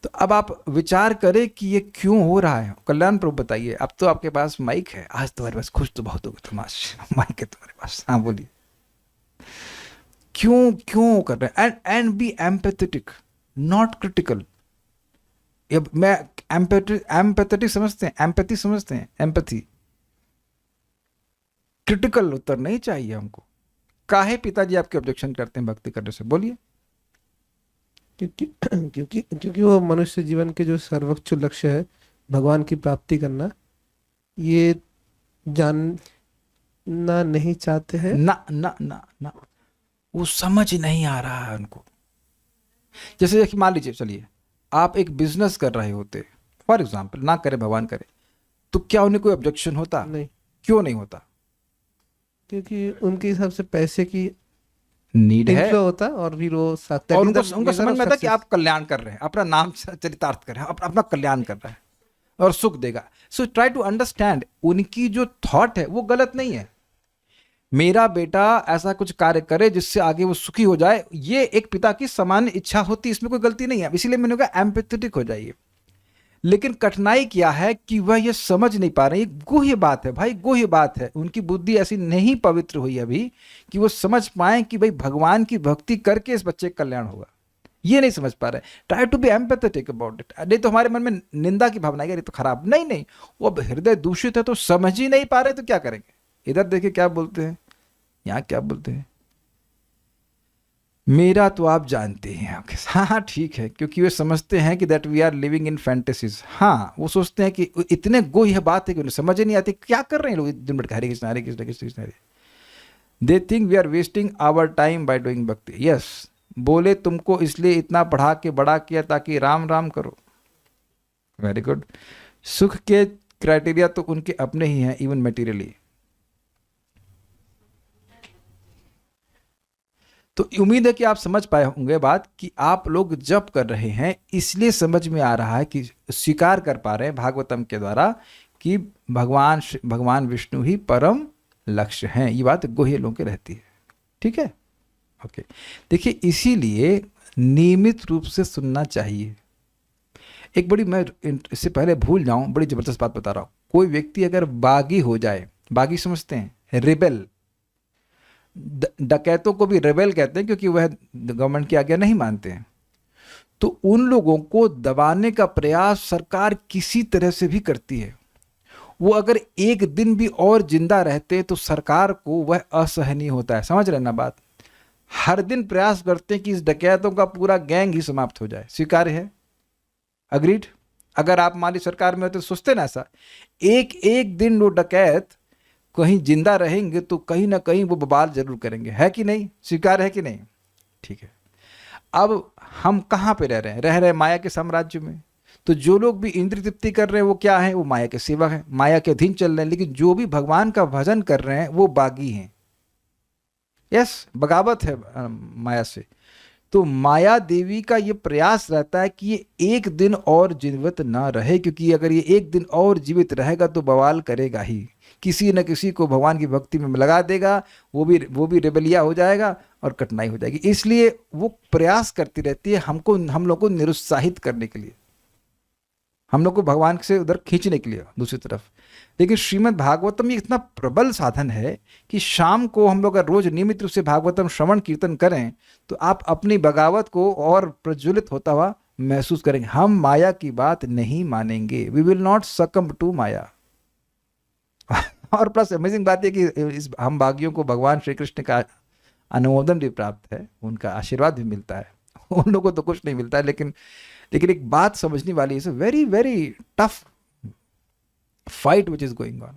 तो अब आप विचार करें कि ये क्यों हो रहा है। कल्याण प्रभु बताइए, अब तो आपके पास माइक है, आज तुम्हारे पास खुश तो बहुत होगा तुम, आज माइक है तुम्हारे पास, हाँ बोलिए। क्यों कर रहे हैं? And be empathetic, not critical. मैं एम्पैथेटिक समझते हैं, एम्पैथी समझते हैं, एम्पैथी। क्रिटिकल उत्तर नहीं चाहिए हमको। काहे पिताजी आपके ऑब्जेक्शन करते हैं भक्ति करने से? बोलिए। क्योंकि वो मनुष्य जीवन के जो सर्वोच्च लक्ष्य है भगवान की प्राप्ति करना, ये जानना नहीं चाहते हैं। ना वो समझ नहीं आ रहा है उनको। जैसे देखिए, मान लीजिए, चलिए आप एक बिजनेस कर रहे होते, फॉर एग्जाम्पल, ना करे भगवान करे, तो क्या उन्हें कोई ऑब्जेक्शन होता? नहीं। क्यों नहीं होता? क्योंकि उनके हिसाब से पैसे की नीड है होता, और फिर वो और उनको समझ में था कि आप कल्याण कर रहे हैं, अपना नाम चरितार्थ कर रहे हैं, अपना कल्याण कर रहे हैं और सुख देगा। सो ट्राई टू अंडरस्टैंड, उनकी जो थॉट है वो गलत नहीं है। मेरा बेटा ऐसा कुछ कार्य करे जिससे आगे वो सुखी हो जाए, ये एक पिता की सामान्य इच्छा होती है, इसमें कोई गलती नहीं है, इसीलिए मैंने कहा एम्पैथेटिक हो जाइए। लेकिन कठिनाई क्या है कि वह ये समझ नहीं पा रहे। ये गुह्य बात है भाई, गुह्य बात है। उनकी बुद्धि ऐसी नहीं पवित्र हुई अभी कि वो समझ पाए कि भाई भगवान की भक्ति करके इस बच्चे का कल्याण होगा, ये नहीं समझ पा रहे। Try to be empathetic about it. नहीं तो हमारे मन में निंदा की भावना है, ये तो खराब, नहीं नहीं, वो अब हृदय दूषित है तो समझ ही नहीं पा रहे, तो क्या करेंगे। इधर देखिए क्या बोलते हैं, यहाँ क्या बोलते हैं, मेरा तो आप जानते हैं। हाँ हाँ ठीक है, क्योंकि वे समझते हैं कि that we are living in fantasies. हाँ, वो सोचते हैं कि इतने गुह्य बात है कि उन्हें समझ ही नहीं आती, क्या कर रहे हैं लोग दिन भर, Hare Krishna Hare Krishna Krishna Krishna Hare. They think we are wasting our time by doing bhakti. Yes, बोले तुमको इसलिए इतना पढ़ा के बड़ा किया ताकि राम राम करो। Very good. सुख के क्राइटेरिया तो उनके अपने ही हैं, इवन मटेरियली। तो उम्मीद है कि आप समझ पाए होंगे बात, कि आप लोग जप कर रहे हैं इसलिए समझ में आ रहा है, कि स्वीकार कर पा रहे हैं भागवतम के द्वारा कि भगवान विष्णु ही परम लक्ष्य हैं। ये बात गुह्य लोगों के रहती है, ठीक है, ओके। देखिए, इसीलिए नियमित रूप से सुनना चाहिए। एक बड़ी, मैं इससे पहले भूल जाऊं, बड़ी जबरदस्त बात बता रहा हूं। कोई व्यक्ति अगर बागी हो जाए, बागी समझते हैं, रिबेल, डकैतों को भी रेबेल कहते हैं क्योंकि वह गवर्नमेंट की आज्ञा नहीं मानते हैं। तो उन लोगों को दबाने का प्रयास सरकार किसी तरह से भी करती है। वो अगर एक दिन भी और जिंदा रहते तो सरकार को वह असहनीय होता है। समझ रहे ना बात। हर दिन प्रयास करते हैं कि इस डकैतों का पूरा गैंग ही समाप्त हो जाए। स्वीकार्य है, अग्रीड। अगर आप मान ली सरकार में होते तो सोचते ना ऐसा। एक एक दिन वो डकैत कहीं जिंदा रहेंगे तो कहीं ना कहीं वो बवाल जरूर करेंगे, है कि नहीं, स्वीकार है कि नहीं, ठीक है। अब हम कहाँ पे रह रहे हैं, रह रहे हैं माया के साम्राज्य में। तो जो लोग भी इंद्रिय तृप्ति कर रहे हैं वो क्या है, वो माया के सेवक हैं, माया के अधीन चल रहे हैं। लेकिन जो भी भगवान का भजन कर रहे हैं वो बागी हैं। यस, बगावत है माया से। तो माया देवी का ये प्रयास रहता है कि ये एक दिन और जीवित ना रहे, क्योंकि अगर ये एक दिन और जीवित रहेगा तो बवाल करेगा ही, किसी न किसी को भगवान की भक्ति में लगा देगा, वो भी रेबलिया हो जाएगा और कठिनाई हो जाएगी। इसलिए वो प्रयास करती रहती है हम लोग को निरुत्साहित करने के लिए, हम लोग को भगवान से उधर खींचने के लिए दूसरी तरफ। लेकिन श्रीमद् भागवतम ये इतना प्रबल साधन है कि शाम को हम लोग अगर रोज नियमित रूप से भागवतम श्रवण कीर्तन करें तो आप अपनी बगावत को और प्रज्वलित होता हुआ महसूस करेंगे। हम माया की बात नहीं मानेंगे, we will not succumb to maya. और प्लस अमेजिंग बात है कि इस हम बागियों को भगवान श्री कृष्ण का अनुमोदन भी प्राप्त है, उनका आशीर्वाद भी मिलता है। उन लोगों को तो कुछ नहीं मिलता है, लेकिन एक बात समझने वाली है, very very tough fight which is going on.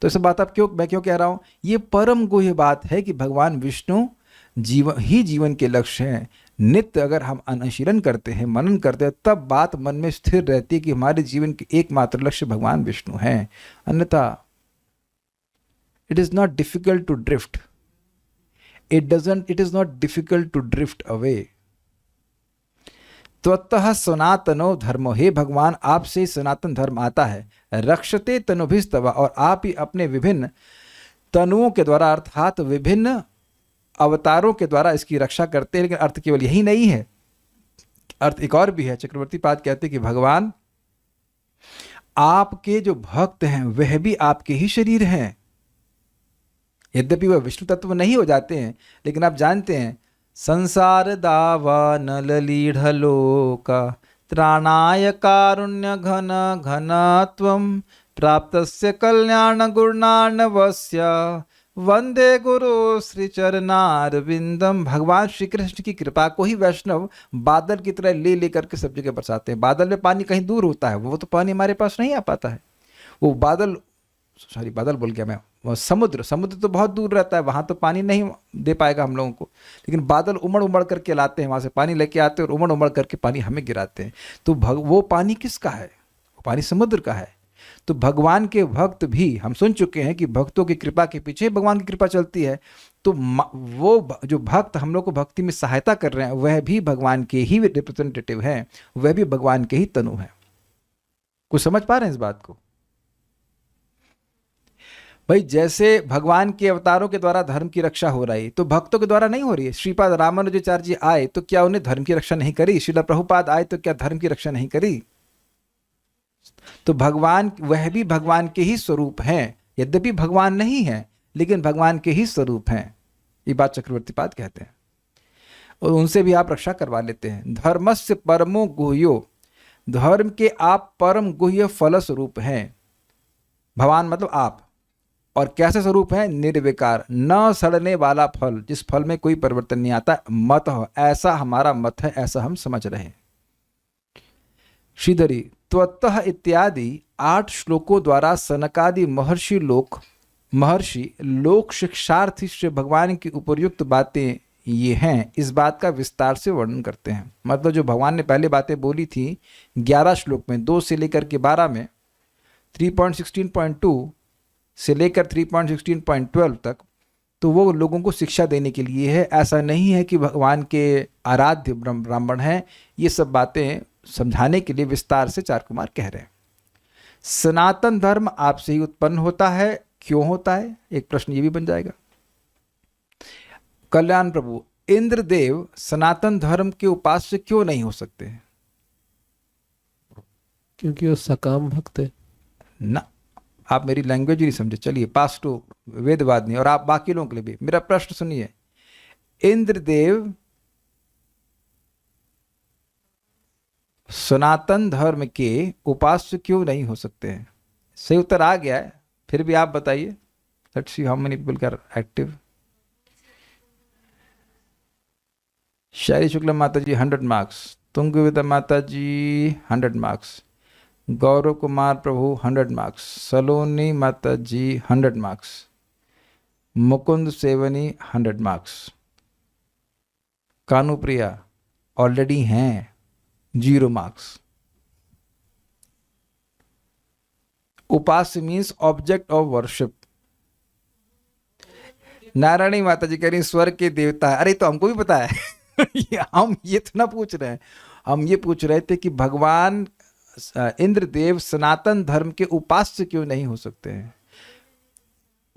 तो इस बात मैं क्यों कह रहा हूं, ये परम गुह्य बात है कि भगवान विष्णु जीवन के लक्ष्य हैं। नित्य अगर हम अनुशीलन करते हैं, मनन करते हैं, तब बात मन में स्थिर रहती है कि हमारे जीवन के एकमात्र लक्ष्य भगवान विष्णु हैं। अन्यथा it is not difficult to drift, it is not difficult to drift away. त्वतः सनातनो धर्मो, हे भगवान आपसे सनातन धर्म आता है। रक्षते तनुभिस्तवा, और आप ही अपने विभिन्न तनुओं के द्वारा अर्थात विभिन्न अवतारों के द्वारा इसकी रक्षा करते हैं। लेकिन अर्थ केवल यही नहीं है, अर्थ एक और भी है। चक्रवर्ती पाद कहते हैं कि भगवान आपके जो भक्त हैं वह भी आपके ही शरीर हैं। यद्यपि वह विष्णु तत्व नहीं हो जाते हैं, लेकिन आप जानते हैं संसार दावानल लीढ़लोका त्राणाय कारुण्य घन घनत्वं प्राप्तस्य कल्याण गुणार्णवस्य वंदे गुरु श्री चरणारविंदम। भगवान श्री कृष्ण की कृपा को ही वैष्णव बादल की तरह ले लेकर के सब जगह बरसाते हैं। बादल में पानी कहीं दूर होता है, वो तो पानी हमारे पास नहीं आ पाता है। वो बादल बोल गया मैं, वो समुद्र तो बहुत दूर रहता है, वहां तो पानी नहीं दे पाएगा हम लोगों को। लेकिन बादल उमड़ करके लाते हैं, वहां से पानी लेके आते हैं और उमड़ करके पानी हमें गिराते हैं। तो वो पानी किसका है, वो पानी समुद्र का है। तो भगवान के भक्त भी, हम सुन चुके हैं कि भक्तों की कृपा के पीछे भगवान की कृपा चलती है। तो वो जो भक्त हम लोग को भक्ति में सहायता कर रहे हैं वह भी भगवान के ही रिप्रेजेंटेटिव हैं, वह भी भगवान के ही तनु हैं। कुछ समझ पा रहे हैं इस बात को। भाई जैसे भगवान के अवतारों के द्वारा धर्म की रक्षा हो रही तो भक्तों के द्वारा नहीं हो रही है। श्रीपाद रामानुजाचार्य जी आए तो क्या उन्हें धर्म की रक्षा नहीं करी? श्रील प्रभुपाद आए तो क्या धर्म की रक्षा नहीं करी? तो भगवान वह भी भगवान के ही स्वरूप हैं, यद्यपि भगवान नहीं है लेकिन भगवान के ही स्वरूप हैं। ये बात चक्रवर्ती पाद कहते हैं और उनसे भी आप रक्षा करवा लेते हैं। धर्मस्य परमो गुह्यो, धर्म के आप परम गुह्य फल स्वरूप हैं। भगवान मतलब आप, और कैसे स्वरूप है? निर्विकार, न सड़ने वाला फल, जिस फल में कोई परिवर्तन नहीं आता। मत हो, ऐसा हमारा मत है, ऐसा हम समझ रहे हैं। श्रीधरी त्वतः इत्यादि 8 श्लोकों द्वारा सनकादि महर्षि लोक शिक्षार्थी श्री भगवान की उपर्युक्त बातें ये हैं, इस बात का विस्तार से वर्णन करते हैं। मतलब जो भगवान ने पहले बातें बोली थी 11 श्लोक में, 2 से लेकर के 12 में, 3.16.2 से लेकर 3.16.12 तक, तो वो लोगों को शिक्षा देने के लिए है। ऐसा नहीं है कि भगवान के आराध्य ब्राह्मण हैं। ये सब बातें समझाने के लिए विस्तार से चार कुमार कह रहे हैं। सनातन धर्म आपसे ही उत्पन्न होता है, क्यों होता है? एक प्रश्न ये भी बन जाएगा। कल्याण प्रभु, इंद्रदेव सनातन धर्म के उपास्य क्यों नहीं हो सकते? क्योंकि वो सकाम भक्त है ना। आप मेरी लैंग्वेज नहीं समझे। चलिए पास टू वेदवाद नहीं, और आप बाकी लोगों के लिए भी मेरा प्रश्न सुनिए। इंद्रदेव सनातन धर्म के उपास्य क्यों नहीं हो सकते हैं? सही उत्तर आ गया है, फिर भी आप बताइए। Let's see how many people are active. Shari Shukla माता जी 100 मार्क्स, तुंगविदा माता जी 100 मार्क्स, गौरव कुमार प्रभु 100 मार्क्स, सलोनी माता ji 100 marks, Mukund Sevani 100 marks, Kanupriya already हैं 0 marks. Upasya means object of worship. Narayani माता जी कह रही स्वर्ग के देवता है। अरे तो हमको भी पता है हम ये तो ना पूछ रहे हैं, हम ये पूछ रहे थे कि भगवान इंद्रदेव सनातन धर्म के उपास्य क्यों नहीं हो सकते हैं?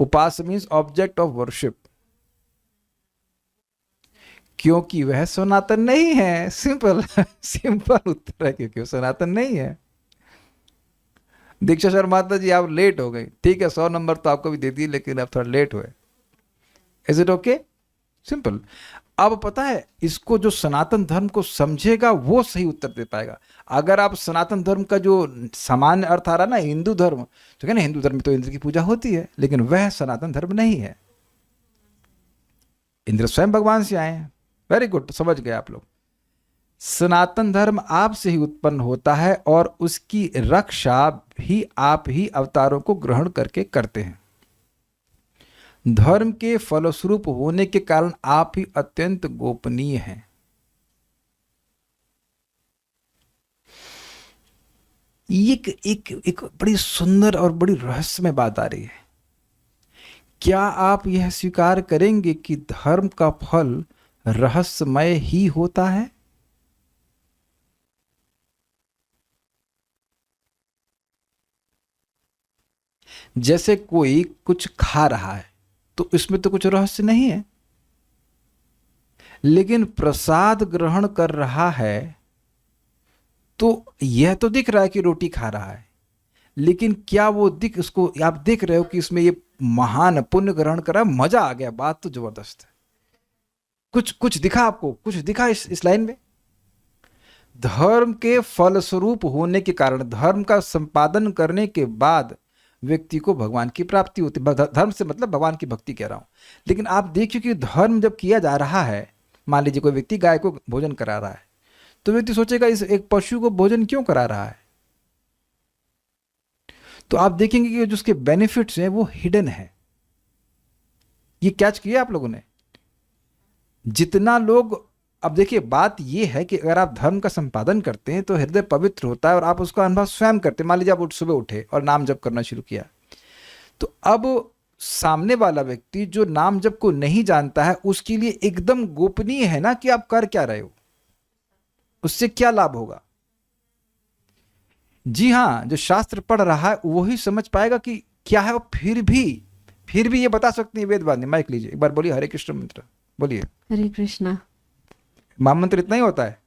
उपास्य मीन्स ऑब्जेक्ट ऑफ वर्शिप, क्योंकि वह सनातन नहीं है। सिंपल सिंपल उत्तर है, क्योंकि वो सनातन नहीं है। दीक्षा शर्मा माता जी आप लेट हो गई, ठीक है 100 नंबर तो आपको भी दे दिए, लेकिन आप थोड़ा लेट हुए। Is it okay? सिंपल। अब पता है, इसको जो सनातन धर्म को समझेगा वो सही उत्तर दे पाएगा। अगर आप सनातन धर्म का जो सामान्य अर्थ आ रहा ना हिंदू धर्म, तो क्या ना हिंदू धर्म में तो इंद्र की पूजा होती है, लेकिन वह सनातन धर्म नहीं है। इंद्र स्वयं भगवान से आए हैं। वेरी गुड, समझ गए आप लोग। सनातन धर्म आपसे ही उत्पन्न होता है और उसकी रक्षा भी आप ही अवतारों को ग्रहण करके करते हैं। धर्म के फलस्वरूप होने के कारण आप ही अत्यंत गोपनीय हैं। एक बड़ी सुंदर और बड़ी रहस्यमय बात आ रही है। क्या आप यह स्वीकार करेंगे कि धर्म का फल रहस्यमय ही होता है? जैसे कोई कुछ खा रहा है तो इसमें तो कुछ रहस्य नहीं है, लेकिन प्रसाद ग्रहण कर रहा है तो यह तो दिख रहा है कि रोटी खा रहा है, लेकिन क्या वो उसको आप देख रहे हो कि इसमें ये महान पुण्य ग्रहण कर रहा है? मजा आ गया, बात तो जबरदस्त है। कुछ दिखा आपको? कुछ दिखा इस लाइन में? धर्म के फलस्वरूप होने के कारण, धर्म का संपादन करने के बाद व्यक्ति को भगवान की प्राप्ति होती है। धर्म से मतलब भगवान की भक्ति कह रहा हूं। लेकिन आप देखिए कि धर्म जब किया जा रहा है, मान लीजिए कोई व्यक्ति गाय को भोजन करा रहा है, तो व्यक्ति सोचेगा इस एक पशु को भोजन क्यों करा रहा है? तो आप देखेंगे कि जो उसके बेनिफिट्स हैं वो हिडन है। ये कैच किया आप लोगों ने? जितना लोग, अब देखिए बात ये है कि अगर आप धर्म का संपादन करते हैं तो हृदय पवित्र होता है और आप उसका अनुभव स्वयं करते हैं। मान लीजिए आप सुबह उठे और नाम जप करना शुरू किया, तो अब सामने वाला व्यक्ति जो नाम जप को नहीं जानता है उसके लिए एकदम गोपनीय है ना कि आप कर क्या रहे हो, उससे क्या लाभ होगा। जी हाँ, जो शास्त्र पढ़ रहा है वही समझ पाएगा कि क्या है, और फिर भी फिर भी ये बता सकती है वेद वाणी। माइक लीजिए, एक बार बोलिए हरे कृष्ण मंत्र, बोलिए। हरे कृष्णा महामंत्र इतना ही होता है।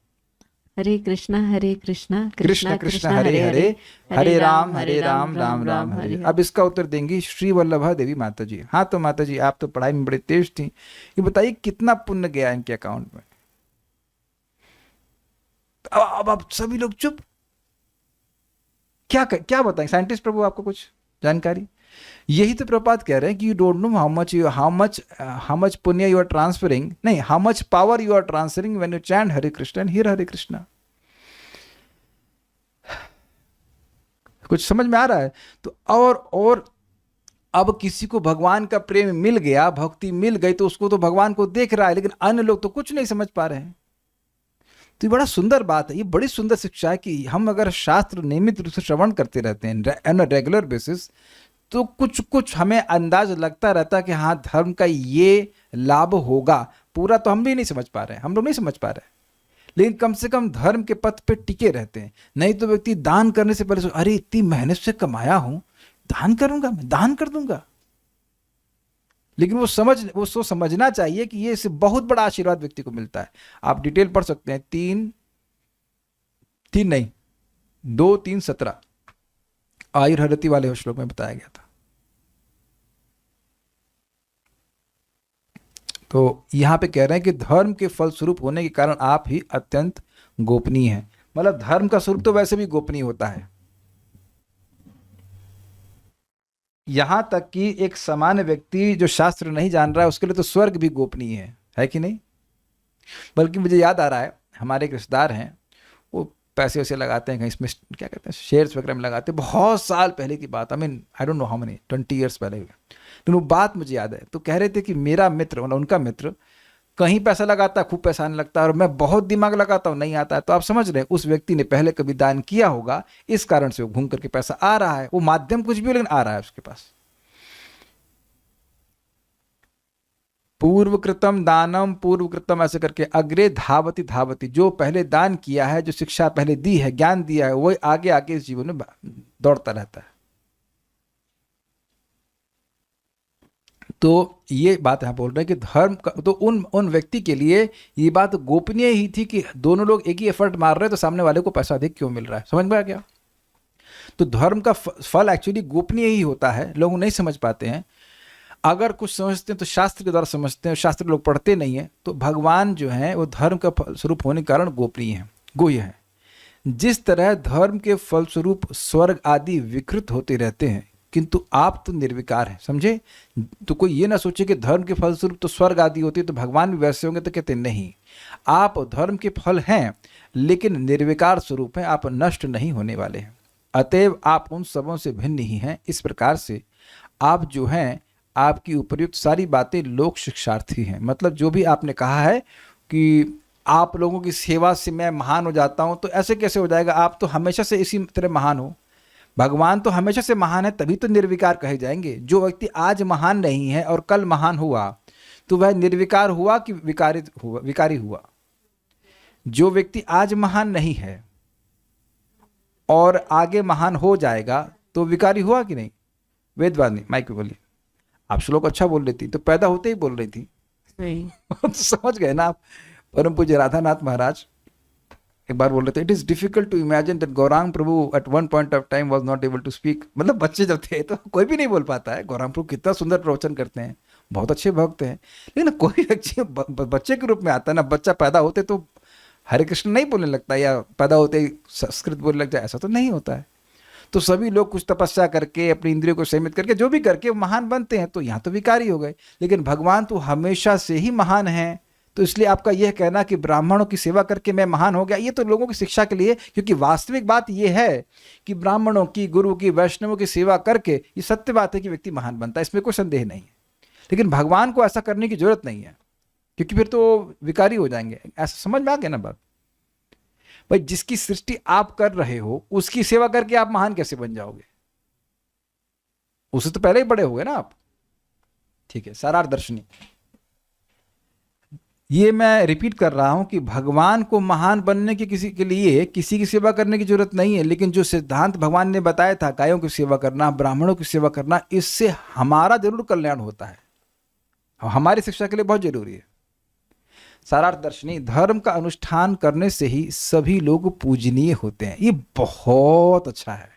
हरे कृष्णा कृष्ण कृष्णा कृष्ण हरे हरे, हरे राम राम राम हरे हरे। अब इसका उत्तर देंगी श्री वल्लभा देवी माता जी। हाँ तो माता जी, आप तो पढ़ाई में बड़े तेज थी, ये बताइए कितना पुण्य गया इनके अकाउंट में। अब आप सभी लोग चुप। क्या बताएं साइंटिस्ट प्रभु, आपको कुछ जानकारी? यही तो प्रभुपाद कह रहे हैं कि you don't know how much punya you are transferring, नहीं, how much power you are transferring when you chant Hare Krishna and hear Hare Krishna. कुछ समझ में आ रहा है? तो और अब किसी को भगवान का प्रेम मिल गया, भक्ति मिल गई, तो उसको तो भगवान को देख रहा है, लेकिन अन्य लोग तो कुछ नहीं समझ पा रहे हैं। तो ये बड़ा सुंदर बात है, ये बड़ी सुंदर शिक्षा है कि हम अगर शास्त्र नियमित रूप से श्रवण करते रहते हैं ऑन अ रेगुलर बेसिस, तो कुछ कुछ हमें अंदाज लगता रहता है कि हाँ धर्म का ये लाभ होगा। पूरा तो हम भी नहीं समझ पा रहे हैं, हम लोग नहीं समझ पा रहे हैं, लेकिन कम से कम धर्म के पथ पे टिके रहते हैं। नहीं तो व्यक्ति दान करने से पहले अरे इतनी मेहनत से कमाया हूं, दान करूंगा, मैं दान कर दूंगा। लेकिन वो समझना चाहिए कि ये इससे बहुत बड़ा आशीर्वाद व्यक्ति को मिलता है। आप डिटेल पढ़ सकते हैं, 2:3-17 आयुर्हरति वाले श्लोक में बताया गया था। तो यहां पे कह रहे हैं कि धर्म के फलस्वरूप होने के कारण आप ही अत्यंत गोपनीय हैं। मतलब धर्म का स्वरूप तो वैसे भी गोपनीय होता है, यहां तक कि एक सामान्य व्यक्ति जो शास्त्र नहीं जान रहा है उसके लिए तो स्वर्ग भी गोपनीय है कि नहीं? बल्कि मुझे याद आ रहा है, हमारे एक रिश्तेदार हैं, वो पैसे वैसे लगाते हैं कहीं, इसमें क्या कहते हैं, शेयर्स वगैरह में लगाते हैं। बहुत साल पहले की बात, I don't know how many 20 years पहले, लेकिन वो बात मुझे याद है। तो कह रहे थे कि मेरा मित्र, मतलब उनका मित्र, कहीं पैसा लगाता है, खूब पैसा आने लगता है, और मैं बहुत दिमाग लगाता हूँ, नहीं आता है। तो आप समझ रहे हैं उस व्यक्ति ने पहले कभी दान किया होगा, इस कारण से वो घूम करके पैसा आ रहा है। वो माध्यम कुछ भी हो, लेकिन आ रहा है उसके पास। पूर्वकृतम दानम पूर्वकृतम ऐसे करके अग्रे धावती धावती, जो पहले दान किया है, जो शिक्षा पहले दी है, ज्ञान दिया है, वो आगे आगे इस जीवन में दौड़ता रहता है। तो ये बात यहाँ बोल रहे हैं कि धर्म का तो उन व्यक्ति के लिए ये बात गोपनीय ही थी कि दोनों लोग एक ही एफर्ट मार रहे हैं, तो सामने वाले को पैसा अधिक क्यों मिल रहा है। समझ में आ गया? तो धर्म का फल एक्चुअली गोपनीय ही होता है, लोग नहीं समझ पाते हैं। अगर कुछ समझते हैं तो शास्त्र के द्वारा समझते हैं, शास्त्र लोग पढ़ते नहीं है। तो भगवान जो है वो धर्म का फलस्वरूप होने के कारण गोपनीय है, गोह्य है। जिस तरह धर्म के फलस्वरूप स्वर्ग आदि विकृत होते रहते हैं, किंतु आप तो निर्विकार हैं, समझे? तो कोई ये ना सोचे कि धर्म के फलस्वरूप तो स्वर्ग आदि होती है तो भगवान भी वैसे होंगे, तो कहते नहीं, आप धर्म के फल हैं लेकिन निर्विकार स्वरूप हैं, आप नष्ट नहीं होने वाले हैं। अतएव आप उन सबों से भिन्न ही हैं। इस प्रकार से आप जो हैं, आपकी उपयुक्त सारी बातें लोक शिक्षार्थी हैं। मतलब जो भी आपने कहा है कि आप लोगों की सेवा से मैं महान हो जाता हूं, तो ऐसे कैसे हो जाएगा? आप तो हमेशा से इसी तरह महान हो। भगवान तो हमेशा से महान है, तभी तो निर्विकार कहे जाएंगे। जो व्यक्ति आज महान नहीं है और कल महान हुआ, तो वह निर्विकार हुआ कि विकारी हुआ? जो व्यक्ति आज महान नहीं है और आगे महान हो जाएगा, तो विकारी हुआ कि नहीं? वेदवाणी, माइक पे बोलिए। आप श्लोक अच्छा बोल रही थी, तो पैदा होते ही बोल रही थी। नहीं समझ गए ना आप? परम पूज्य राधानाथ महाराज एक बार बोल रहे थे, it is difficult to imagine that Gaurang Prabhu at one point of time was not able to speak. मतलब बच्चे जब थे तो कोई भी नहीं बोल पाता है। गौरांग प्रभु कितना सुंदर प्रवचन करते हैं, बहुत अच्छे भक्त हैं, लेकिन कोई व्यक्ति बच्चे के रूप में आता है ना, बच्चा पैदा होते तो हरे कृष्ण नहीं बोलने लगता, या पैदा होते ही संस्कृत बोलने लग जाए, ऐसा तो नहीं होता है। तो सभी लोग कुछ तपस्या करके, अपनी इंद्रियों को सीमित करके, जो भी करके महान बनते हैं। तो यहाँ तो विकारी हो गए, लेकिन भगवान तो हमेशा से ही महान है। तो इसलिए आपका यह कहना कि ब्राह्मणों की सेवा करके मैं महान हो गया, ये तो लोगों की शिक्षा के लिए, क्योंकि वास्तविक बात यह है कि ब्राह्मणों की, गुरु की, वैष्णवों की सेवा करके ये सत्य बात है कि व्यक्ति महान बनता है, इसमें कोई संदेह नहीं है। लेकिन भगवान को ऐसा करने की जरूरत नहीं है, क्योंकि फिर तो विकारी हो जाएंगे। ऐसा समझ में आ गया ना बात? भाई जिसकी सृष्टि आप कर रहे हो, उसकी सेवा करके आप महान कैसे बन जाओगे? उससे तो पहले ही बड़े हो गए ना आप। ठीक है, सारार्थ दर्शनी ये मैं रिपीट कर रहा हूं कि भगवान को महान बनने के किसी के लिए किसी की सेवा करने की जरूरत नहीं है, लेकिन जो सिद्धांत भगवान ने बताया था, गायों की सेवा करना, ब्राह्मणों की सेवा करना, इससे हमारा जरूर कल्याण होता है, हमारी शिक्षा के लिए बहुत जरूरी है। सारार्थ दर्शनी, धर्म का अनुष्ठान करने से ही सभी लोग पूजनीय होते हैं। ये बहुत अच्छा है,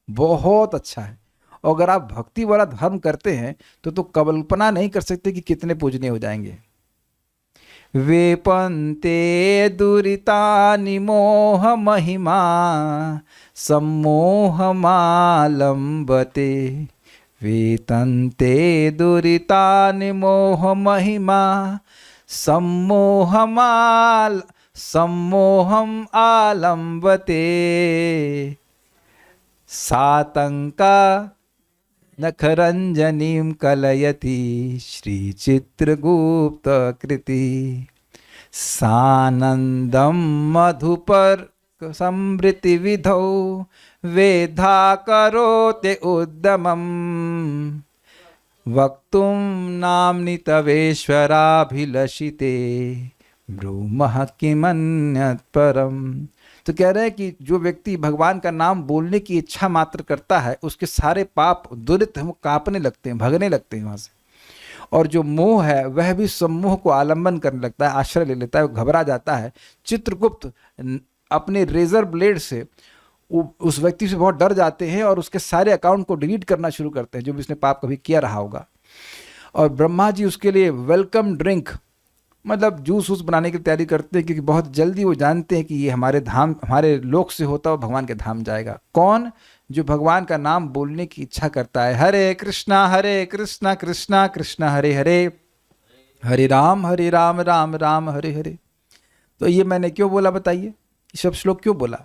बहुत अच्छा है। और अगर आप भक्ति वाला धर्म करते हैं तो कल्पना नहीं कर सकते कि कितने पूजनीय हो जाएंगे। वेपन्ते दुरितानि मोह महिमा सम्मोहमालम्बते, वेतन्ते दुरितानि मोह महिमा सम्मोहम आलम्बते, सातंका नखरंजनीं कलयति श्रीचित्रगुप्त कृति, सानंदम मधुपर समृति विधौ वेधा करोते उद्यमम्, वक्तुं नाम्नि तवेश्वराभिलषिते ब्रूमः किमन्यत् परम्। तो कह रहे हैं कि जो व्यक्ति भगवान का नाम बोलने की इच्छा मात्र करता है, उसके सारे पाप दुरित हम कांपने लगते हैं, भगने लगते हैं वहां से। और जो मोह है वह भी सम्मोह को आलंबन करने लगता है, आश्रय ले लेता है, वो घबरा जाता है। चित्रगुप्त अपने रेजर ब्लेड से उस व्यक्ति से बहुत डर जाते हैं और उसके सारे अकाउंट को डिलीट करना शुरू करते हैं जो भी उसने पाप कभी किया रहा होगा। और ब्रह्मा जी उसके लिए वेलकम ड्रिंक मतलब जूस वूस बनाने की तैयारी करते हैं, क्योंकि बहुत जल्दी वो जानते हैं कि ये हमारे धाम, हमारे लोक से होता हुआ भगवान के धाम जाएगा। कौन? जो भगवान का नाम बोलने की इच्छा करता है। हरे कृष्णा कृष्णा कृष्णा हरे हरे, हरे राम राम राम हरे हरे। तो ये मैंने क्यों बोला बताइए, सब श्लोक क्यों बोला?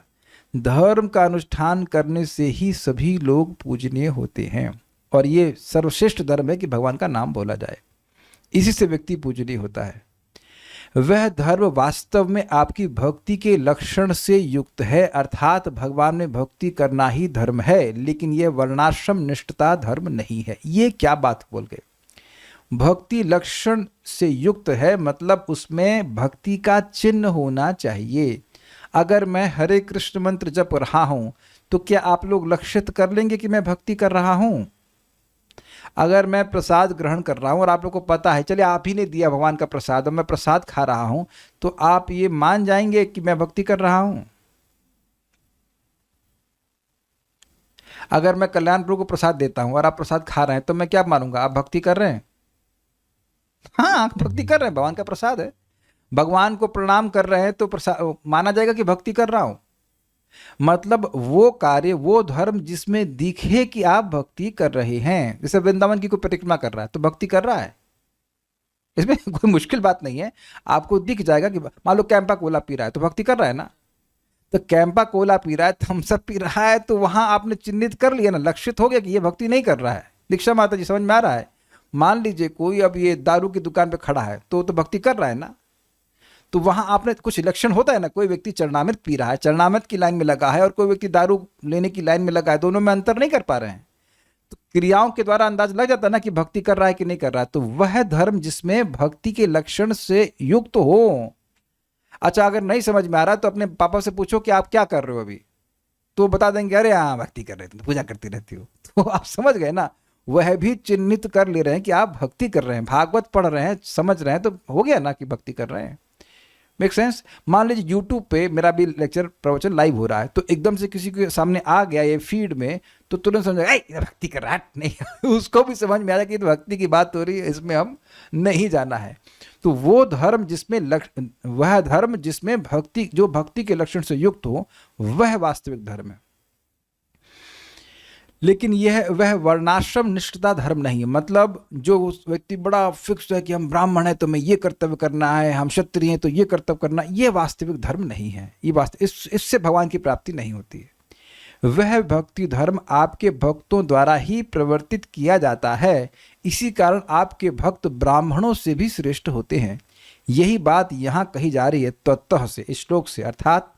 धर्म का अनुष्ठान करने से ही सभी लोग पूजनीय होते हैं, और ये सर्वश्रेष्ठ धर्म है कि भगवान का नाम बोला जाए, इसी से व्यक्ति पूजनीय होता है। वह धर्म वास्तव में आपकी भक्ति के लक्षण से युक्त है, अर्थात भगवान में भक्ति करना ही धर्म है, लेकिन यह वर्णाश्रम निष्ठता धर्म नहीं है। ये क्या बात बोल गए? भक्ति लक्षण से युक्त है मतलब उसमें भक्ति का चिन्ह होना चाहिए। अगर मैं हरे कृष्ण मंत्र जप रहा हूं तो क्या आप लोग लक्षित कर लेंगे कि मैं भक्ति कर रहा हूं? अगर मैं प्रसाद ग्रहण कर रहा हूं और आप लोग को पता है, चलिए आप ही ने दिया भगवान का प्रसाद और मैं प्रसाद खा रहा हूं, तो आप ये मान जाएंगे कि मैं भक्ति कर रहा हूं? अगर मैं कल्याण प्रभु को प्रसाद देता हूं और आप प्रसाद खा रहे हैं तो मैं क्या मानूंगा? आप भक्ति कर रहे हैं। हाँ, आप भक्ति कर रहे हैं, भगवान का प्रसाद है। भगवान को प्रणाम कर रहे हैं तो प्रसाद माना जाएगा कि भक्ति कर रहा हूं। मतलब वो कार्य, वो धर्म जिसमें दिखे कि आप भक्ति कर रहे हैं। जैसे वृंदावन की कोई परिक्रमा कर रहा है तो भक्ति कर रहा है, इसमें कोई मुश्किल बात नहीं है। आपको दिख जाएगा कि मान लो कैंपा कोला पी रहा है तो भक्ति कर रहा है ना। तो कैंपा कोला पी रहा है, थम्स अप पी रहा है, तो वहां आपने चिन्हित कर लिया ना, लक्षित हो गया कि ये भक्ति नहीं कर रहा है। दीक्षा माता जी, समझ में आ रहा है? मान लीजिए कोई अब ये दारू की दुकान पे खड़ा है तो भक्ति कर रहा है ना। तो वहां आपने कुछ लक्षण होता है ना। कोई व्यक्ति चरणामृत पी रहा है, चरणामृत की लाइन में लगा है, और कोई व्यक्ति दारू लेने की लाइन में लगा है, दोनों में अंतर नहीं कर पा रहे हैं। तो क्रियाओं के द्वारा अंदाज लग जाता है ना कि भक्ति कर रहा है कि नहीं कर रहा है। तो वह धर्म जिसमें भक्ति के लक्षण से युक्त हो। अच्छा, अगर नहीं समझ में आ रहा तो अपने पापा से पूछो कि आप क्या कर रहे हो अभी, तो बता देंगे अरे हाँ भक्ति कर रहे थे, पूजा करती रहती हो। तो आप समझ गए ना, वह भी चिन्हित कर ले रहे हैं कि आप भक्ति कर रहे हैं, भागवत पढ़ रहे हैं, समझ रहे हैं, तो हो गया ना कि भक्ति कर रहे हैं। Make sense? मान लीजिए यूट्यूब पे मेरा भी लेक्चर प्रवचन लाइव हो रहा है, तो एकदम से किसी के सामने आ गया ये फीड में, तो तुरंत समझ ये भक्ति कर रहा है नहीं। उसको भी समझ में आ रहा है कि भक्ति की बात हो रही है, इसमें हम नहीं जाना है। तो वो धर्म जिसमें वह धर्म जिसमें भक्ति, जो भक्ति के लक्षण से युक्त हो, वह वास्तविक धर्म है। लेकिन वह वर्णाश्रम निष्ठता धर्म नहीं है। मतलब जो उस व्यक्ति बड़ा फिक्स है कि हम ब्राह्मण हैं तो मैं ये कर्तव्य करना है, हम क्षत्रिय हैं तो ये कर्तव्य करना, ये वास्तविक धर्म नहीं है। ये इससे भगवान की प्राप्ति नहीं होती है। वह भक्ति धर्म आपके भक्तों द्वारा ही प्रवर्तित किया जाता है। इसी कारण आपके भक्त ब्राह्मणों से भी श्रेष्ठ होते हैं। यही बात यहाँ कही जा रही है तत्तः से, इस श्लोक से, अर्थात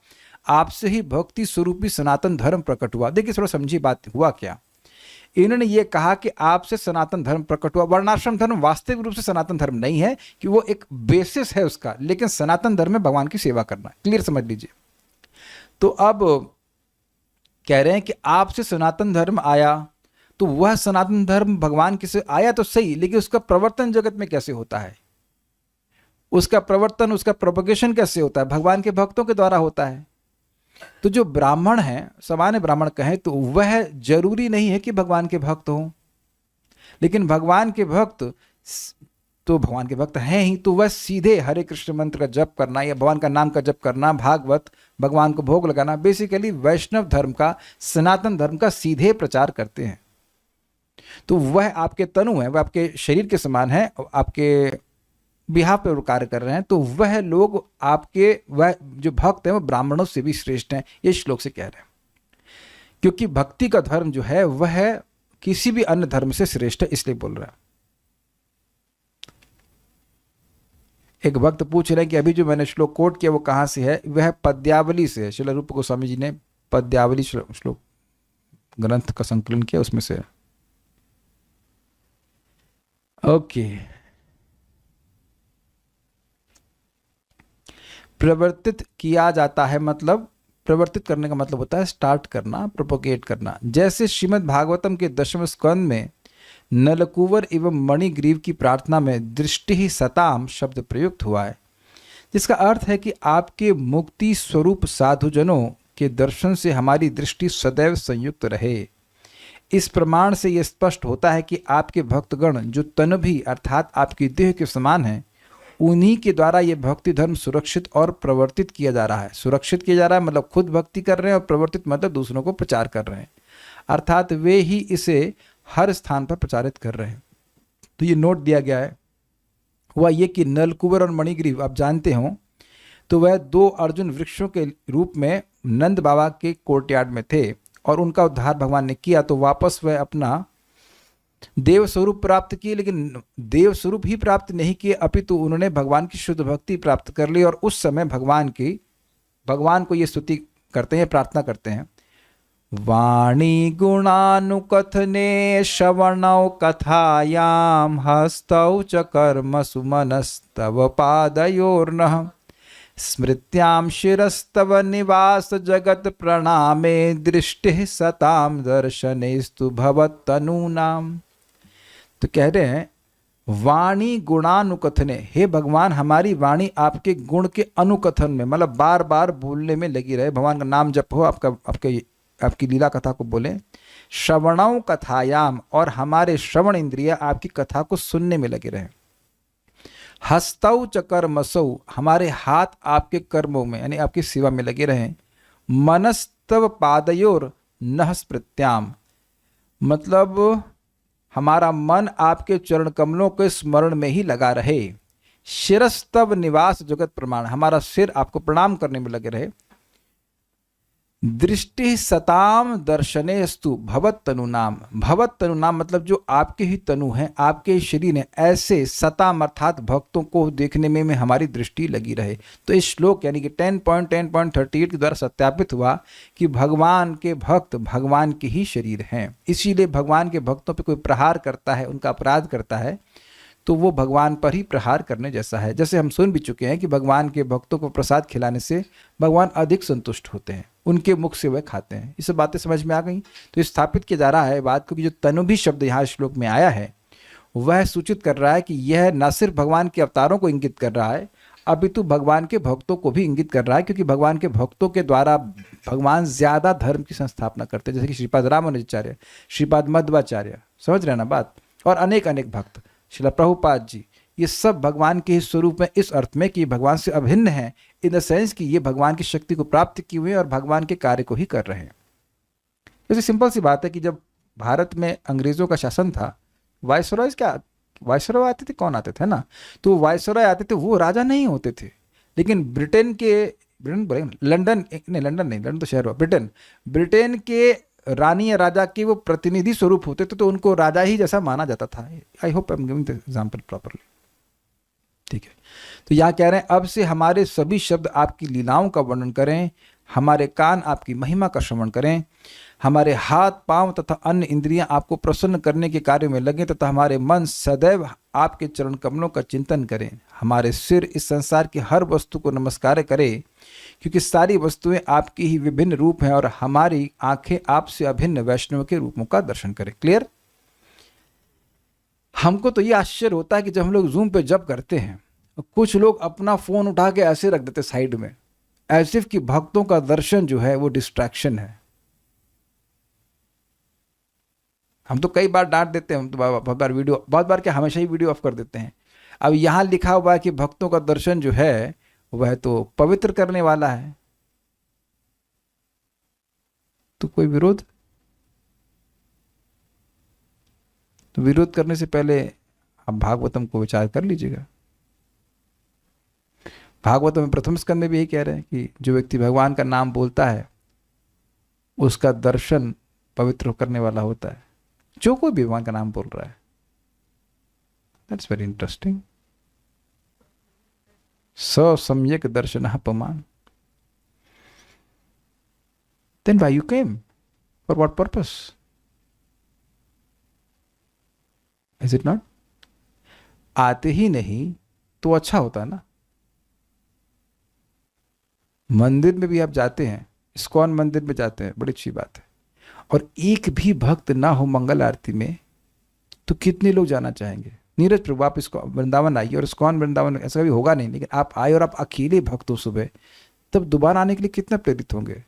आपसे ही भक्ति स्वरूपी सनातन धर्म प्रकट हुआ। देखिए थोड़ा समझिए बात हुआ क्या। इन्होंने ये कहा कि आपसे सनातन धर्म प्रकट हुआ। वर्णाश्रम धर्म वास्तविक रूप से सनातन धर्म नहीं है, कि वो एक बेसिस है उसका, लेकिन सनातन धर्म में भगवान की सेवा करना। क्लियर समझ लीजिए। तो अब कह रहे हैं कि आपसे सनातन धर्म आया, तो वह सनातन धर्म भगवान की से आया तो सही, लेकिन उसका प्रवर्तन जगत में कैसे होता है, उसका प्रवर्तन, उसका प्रोपगेशन कैसे होता है? भगवान के भक्तों के द्वारा होता है। तो जो ब्राह्मण है, सामान्य ब्राह्मण कहें तो वह जरूरी नहीं है कि भगवान के भक्त हों, लेकिन भगवान के भक्त तो भगवान के भक्त हैं ही, तो वह सीधे हरे कृष्ण मंत्र का जप करना या भगवान का नाम का जप करना, भागवत, भगवान को भोग लगाना, बेसिकली वैष्णव धर्म का, सनातन धर्म का सीधे प्रचार करते हैं। तो वह आपके तनु है, वह आपके शरीर के समान है, आपके बिहार पर कार्य कर रहे हैं। तो वह लोग आपके, वह जो भक्त हैं वो ब्राह्मणों से भी श्रेष्ठ हैं, ये श्लोक से कह रहे हैं। क्योंकि भक्ति का धर्म जो है वह किसी भी अन्य धर्म से श्रेष्ठ है, इसलिए बोल रहा है। एक भक्त पूछ रहे हैं कि अभी जो मैंने श्लोक कोट किया वो कहाँ से है? वह पद्यावली से है। श्रील रूप गोस्वामी जी ने पद्यावली श्लोक ग्रंथ का संकलन किया, उसमें से। ओके। प्रवर्तित किया जाता है, मतलब प्रवर्तित करने का मतलब होता है स्टार्ट करना, प्रोपोगेट करना। जैसे श्रीमद् भागवतम के 10वें स्कंद में नलकुवर एवं मणिग्रीव की प्रार्थना में दृष्टि ही सताम शब्द प्रयुक्त हुआ है, जिसका अर्थ है कि आपके मुक्ति स्वरूप साधुजनों के दर्शन से हमारी दृष्टि सदैव संयुक्त रहे। इस प्रमाण से यह स्पष्ट होता है कि आपके भक्तगण जो तन भी अर्थात आपकी देह के समान हैं, उन्हीं के द्वारा ये भक्ति धर्म सुरक्षित और प्रवर्तित किया जा रहा है। सुरक्षित किया जा रहा है मतलब खुद भक्ति कर रहे हैं, और प्रवर्तित मतलब दूसरों को प्रचार कर रहे हैं, अर्थात वे ही इसे हर स्थान पर प्रचारित कर रहे हैं। तो ये नोट दिया गया है, हुआ ये कि नलकुबर और मणिग्रीव आप जानते हो, तो वह 2 अर्जुन वृक्षों के रूप में नंद बाबा के कोर्टयार्ड में थे, और उनका उद्धार भगवान ने किया, तो वापस वह अपना देव स्वरूप प्राप्त किए। लेकिन देव स्वरूप ही प्राप्त नहीं किए, अपितु उन्होंने भगवान की शुद्ध भक्ति प्राप्त कर ली, और उस समय भगवान को ये स्तुति करते हैं, प्रार्थना करते हैं, वाणी गुणानुकथने श्रवणौ कथायाम हस्तौ च कर्मसु मनस्तव पादयोर्नः स्मृत्याम शिरस्तव निवास जगत प्रणामे दृष्टि सताम दर्शनेस्तु भवत्तनूनाम। तो कह रहे हैं वाणी गुणानुकथने, हे भगवान हमारी वाणी आपके गुण के अनुकथन में, मतलब बार बार बोलने में लगी रहे, भगवान का नाम जप हो, आपकी लीला कथा को बोले। श्रवणौ कथायाम, और हमारे श्रवण इंद्रिय आपकी कथा को सुनने में लगे रहे। हस्तौ च कर्मसौ, हमारे हाथ आपके कर्मों में यानी आपकी सेवा में लगे रहें। मनस्तव पादयोर नः स्मृत्याम, मतलब हमारा मन आपके चरण कमलों के स्मरण में ही लगा रहे। शिरस्तव निवास जगत प्रमाण, हमारा सिर आपको प्रणाम करने में लगे रहे। दृष्टि सताम दर्शनेस्तु भवत तनु नाम, भवत तनु नाम मतलब जो आपके ही तनु हैं, आपके ही शरीर हैं, ऐसे सताम अर्थात भक्तों को देखने में हमारी दृष्टि लगी रहे। तो इस श्लोक यानी कि 10.10.38 के द्वारा सत्यापित हुआ कि भगवान के भक्त भगवान के ही शरीर हैं। इसीलिए भगवान के भक्तों पर कोई प्रहार करता है, उनका अपराध करता है, तो वो भगवान पर ही प्रहार करने जैसा है। जैसे हम सुन भी चुके हैं कि भगवान के भक्तों को प्रसाद खिलाने से भगवान अधिक संतुष्ट होते हैं, उनके मुख से वह खाते हैं। ये सब बातें समझ में आ गई। तो स्थापित किया जा रहा है बात को कि जो तनुभी शब्द यहाँ श्लोक में आया है वह सूचित कर रहा है कि यह न सिर्फ भगवान के अवतारों को इंगित कर रहा है, अपितु भगवान के भक्तों को भी इंगित कर रहा है, क्योंकि भगवान के भक्तों के द्वारा भगवान ज्यादा धर्म की संस्थापना करते हैं, जैसे कि श्रीपाद रामानुजाचार्य, श्रीपाद मध्वाचार्य, समझ रहे ना बात, और अनेक अनेक भक्त, श्रील प्रभुपाद जी, ये सब भगवान के ही स्वरूप में, इस अर्थ में कि भगवान से अभिन्न है, इन द सेंस कि ये भगवान की शक्ति को प्राप्त किए हुए और भगवान के कार्य को ही कर रहे हैं। जैसे सिंपल सी बात है कि जब भारत में अंग्रेजों का शासन था, वायसरॉय वायसरॉय आते थे, कौन आते थे ना, तो वायसरॉय आते थे, वो राजा नहीं होते थे, लेकिन लंदन तो शहर हुआ, ब्रिटेन के रानी या राजा के वो प्रतिनिधि स्वरूप होते थे, तो उनको राजा ही जैसा माना जाता था। I hope I am giving the example properly, ठीक है। तो यहाँ कह रहे हैं अब से हमारे सभी शब्द आपकी लीलाओं का वर्णन करें, हमारे कान आपकी महिमा का श्रवण करें, हमारे हाथ पांव तथा अन्य इंद्रियां आपको प्रसन्न करने के कार्य में लगें तथा हमारे मन सदैव आपके चरण कमलों का चिंतन करें। हमारे सिर इस संसार की हर वस्तु को नमस्कार करें, क्योंकि सारी वस्तुएं आपकी ही विभिन्न रूप हैं और हमारी आंखें आपसे अभिन्न वैष्णव के रूपों का दर्शन करें। क्लियर? हमको तो ये आश्चर्य होता है कि जब हम लोग जूम पे जप करते हैं, कुछ लोग अपना फोन उठा के ऐसे रख देते साइड में, एज इफ कि भक्तों का दर्शन जो है वो डिस्ट्रैक्शन है। हम तो कई बार डांट देते हैं, हम तो बहुत बार क्या हमेशा ही वीडियो ऑफ कर देते हैं। अब यहां लिखा हुआ है कि भक्तों का दर्शन जो है वह तो पवित्र करने वाला है, तो कोई विरोध? तो विरोध करने से पहले आप भागवतम को विचार कर लीजिएगा। भागवतम में प्रथम स्कंद में भी यही कह रहे हैं कि जो व्यक्ति भगवान का नाम बोलता है उसका दर्शन पवित्र करने वाला होता है, जो कोई भी भगवान का नाम बोल रहा है। That's very interesting. स सम्यक दर्शनः पुमान्। Then why you came? For what purpose? Is it not? आते ही नहीं तो अच्छा होता ना। मंदिर में भी आप जाते हैं, इस्कॉन मंदिर में जाते हैं, बड़ी अच्छी बात है, और एक भी भक्त ना हो मंगल आरती में, तो कितने लोग जाना चाहेंगे? नीरज प्रभु आप इसको वृंदावन आइए, और इस्कॉन वृंदावन ऐसा कभी होगा नहीं, लेकिन आप आए और आप अकेले भक्त हो सुबह, तब दोबारा आने के लिए कितना प्रेरित होंगे?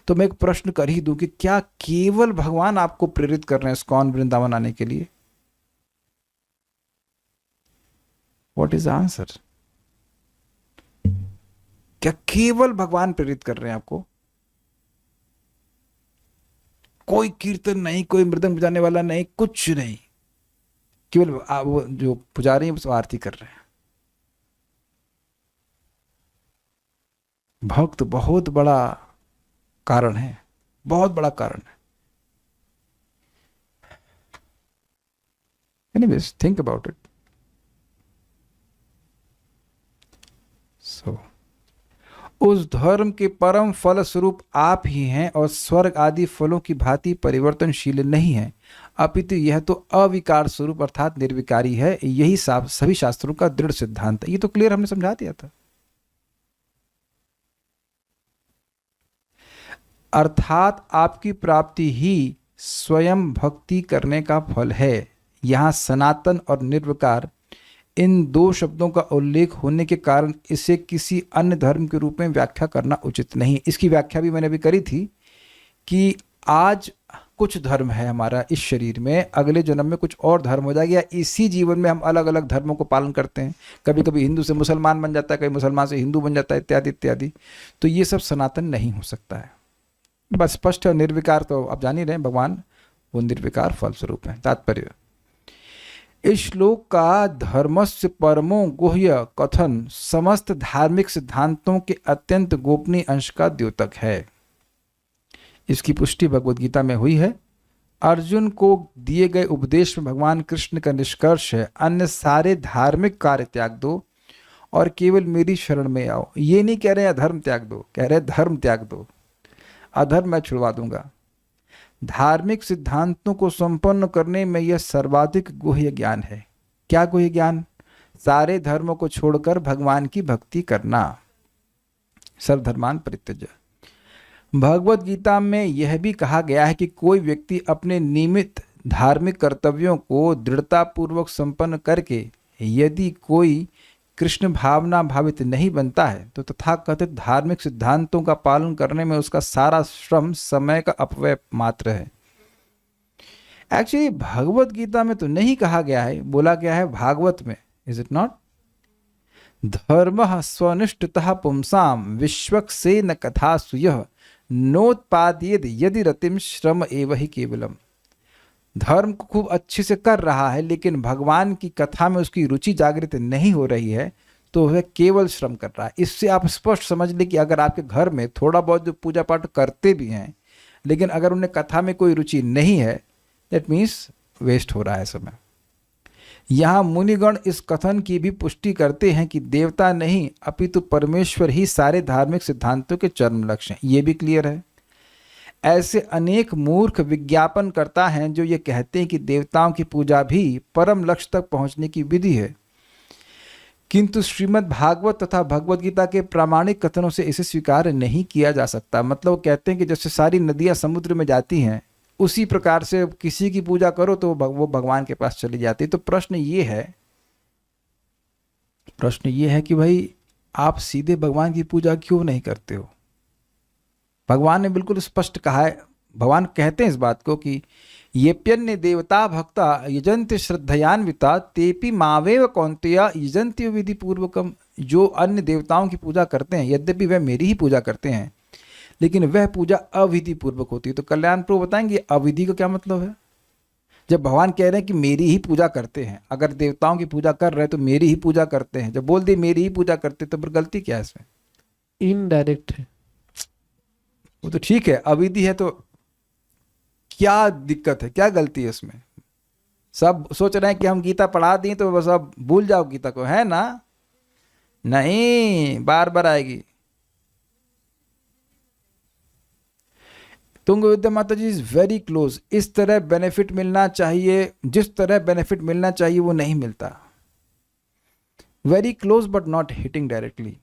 तो मैं एक प्रश्न कर ही दूं कि क्या केवल भगवान आपको प्रेरित कर रहे हैं इस्कॉन वृंदावन आने के लिए? What is the answer? क्या केवल भगवान प्रेरित कर रहे हैं आपको? कोई कीर्तन नहीं, कोई मृदंग बजाने वाला नहीं, कुछ नहीं, केवल वो जो पुजारी हैं वो आरती कर रहे हैं। भक्त बहुत बड़ा कारण है, बहुत बड़ा कारण है। Anyways, think about it. So, उस धर्म के परम फल स्वरूप आप ही हैं और स्वर्ग आदि फलों की भांति परिवर्तनशील नहीं है, अपितु यह तो अविकार स्वरूप अर्थात निर्विकारी है। यही सभी शास्त्रों का दृढ़ सिद्धांत है। ये तो क्लियर हमने समझा दिया था। अर्थात आपकी प्राप्ति ही स्वयं भक्ति करने का फल है। यहाँ सनातन और निर्विकार इन दो शब्दों का उल्लेख होने के कारण इसे किसी अन्य धर्म के रूप में व्याख्या करना उचित नहीं। इसकी व्याख्या भी मैंने अभी करी थी कि आज कुछ धर्म है हमारा इस शरीर में, अगले जन्म में कुछ और धर्म हो जाएगा, या इसी जीवन में हम अलग अलग धर्मों को पालन करते हैं। कभी कभी हिंदू से मुसलमान बन जाता है, कभी मुसलमान से हिंदू बन जाता है, इत्यादि इत्यादि। तो ये सब सनातन नहीं हो सकता है। बस स्पष्ट है। निर्विकार तो आप जान ही रहे हैं, भगवान वो निर्विकार फल स्वरूप है। तात्पर्य, इस श्लोक का धर्मस्य परमो गुह्य कथन समस्त धार्मिक सिद्धांतों के अत्यंत गोपनीय अंश का द्योतक है। इसकी पुष्टि भगवद गीता में हुई है। अर्जुन को दिए गए उपदेश में भगवान कृष्ण का निष्कर्ष है, अन्य सारे धार्मिक कार्य त्याग दो और केवल मेरी शरण में आओ। ये नहीं कह रहे अधर्म त्याग दो, कह रहे धर्म त्याग दो, अधर्म मैं छुड़वा दूंगा। धार्मिक सिद्धांतों को संपन्न करने में यह सर्वाधिक गुह्य ज्ञान है। क्या गुह्य ज्ञान? सारे धर्मों को छोड़कर भगवान की भक्ति करना। सर्वधर्मान परित्यज्य। भगवद गीता में यह भी कहा गया है कि कोई व्यक्ति अपने नियमित धार्मिक कर्तव्यों को दृढ़तापूर्वक संपन्न करके यदि कोई कृष्ण भावना भावित नहीं बनता है तो तथाकथित धार्मिक सिद्धांतों का पालन करने में उसका सारा श्रम समय का अपव्यय मात्र है। एक्चुअली भगवत गीता में तो नहीं कहा गया है, बोला गया है भागवत में। Is it not? धर्मः स्वनिष्ठतः पुंसाम विश्वक्सेन कथासु यः नोत्पाद्येद यदि रतिम श्रम एव हि केवलम। धर्म को खूब अच्छे से कर रहा है, लेकिन भगवान की कथा में उसकी रुचि जागृत नहीं हो रही है, तो वह केवल श्रम कर रहा है। इससे आप स्पष्ट समझ लें कि अगर आपके घर में थोड़ा बहुत जो पूजा पाठ करते भी हैं, लेकिन अगर उन्हें कथा में कोई रुचि नहीं है, दैट मीन्स वेस्ट हो रहा है समय। यहाँ मुनिगण इस कथन की भी पुष्टि करते हैं कि देवता नहीं अपितु परमेश्वर ही सारे धार्मिक सिद्धांतों के चरम लक्ष्य हैं। ये भी क्लियर है। ऐसे अनेक मूर्ख विज्ञापन करता हैं जो ये कहते हैं कि देवताओं की पूजा भी परम लक्ष्य तक पहुंचने की विधि है, किंतु श्रीमद् भागवत तथा भगवत गीता के प्रामाणिक कथनों से इसे स्वीकार नहीं किया जा सकता। मतलब वो कहते हैं कि जैसे सारी नदियां समुद्र में जाती हैं, उसी प्रकार से किसी की पूजा करो तो वो भगवान के पास चली जाती है। तो प्रश्न ये है कि भाई आप सीधे भगवान की पूजा क्यों नहीं करते हो? भगवान ने बिल्कुल स्पष्ट कहा है, भगवान कहते हैं इस बात को कि येप्यन्य देवता भक्ता यजन्ति श्रद्धयान्विता तेपि मावेव कौन्तेय यजन्ति विधि पूर्वकम। जो अन्य देवताओं की पूजा करते हैं, यद्यपि वह मेरी ही पूजा करते हैं, लेकिन वह पूजा अविधि पूर्वक होती है। तो कल्याण प्रभु बताएंगे अविधि का क्या मतलब है? जब भगवान कह रहे हैं कि मेरी ही पूजा करते हैं, अगर देवताओं की पूजा कर रहे हैं तो मेरी ही पूजा करते हैं, जब बोल दिए मेरी ही पूजा करते तो फिर गलती क्या है इसमें? इनडायरेक्ट है। वो तो ठीक है, अविधि है तो क्या दिक्कत है, क्या गलती है इसमें? सब सोच रहे हैं कि हम गीता पढ़ा दें तो बस अब भूल जाओ गीता को, है ना? नहीं, बार बार आएगी। तुंग विद्या माता जी इज वेरी क्लोज। इस तरह बेनिफिट मिलना चाहिए, जिस तरह बेनिफिट मिलना चाहिए वो नहीं मिलता। Very close but not hitting directly.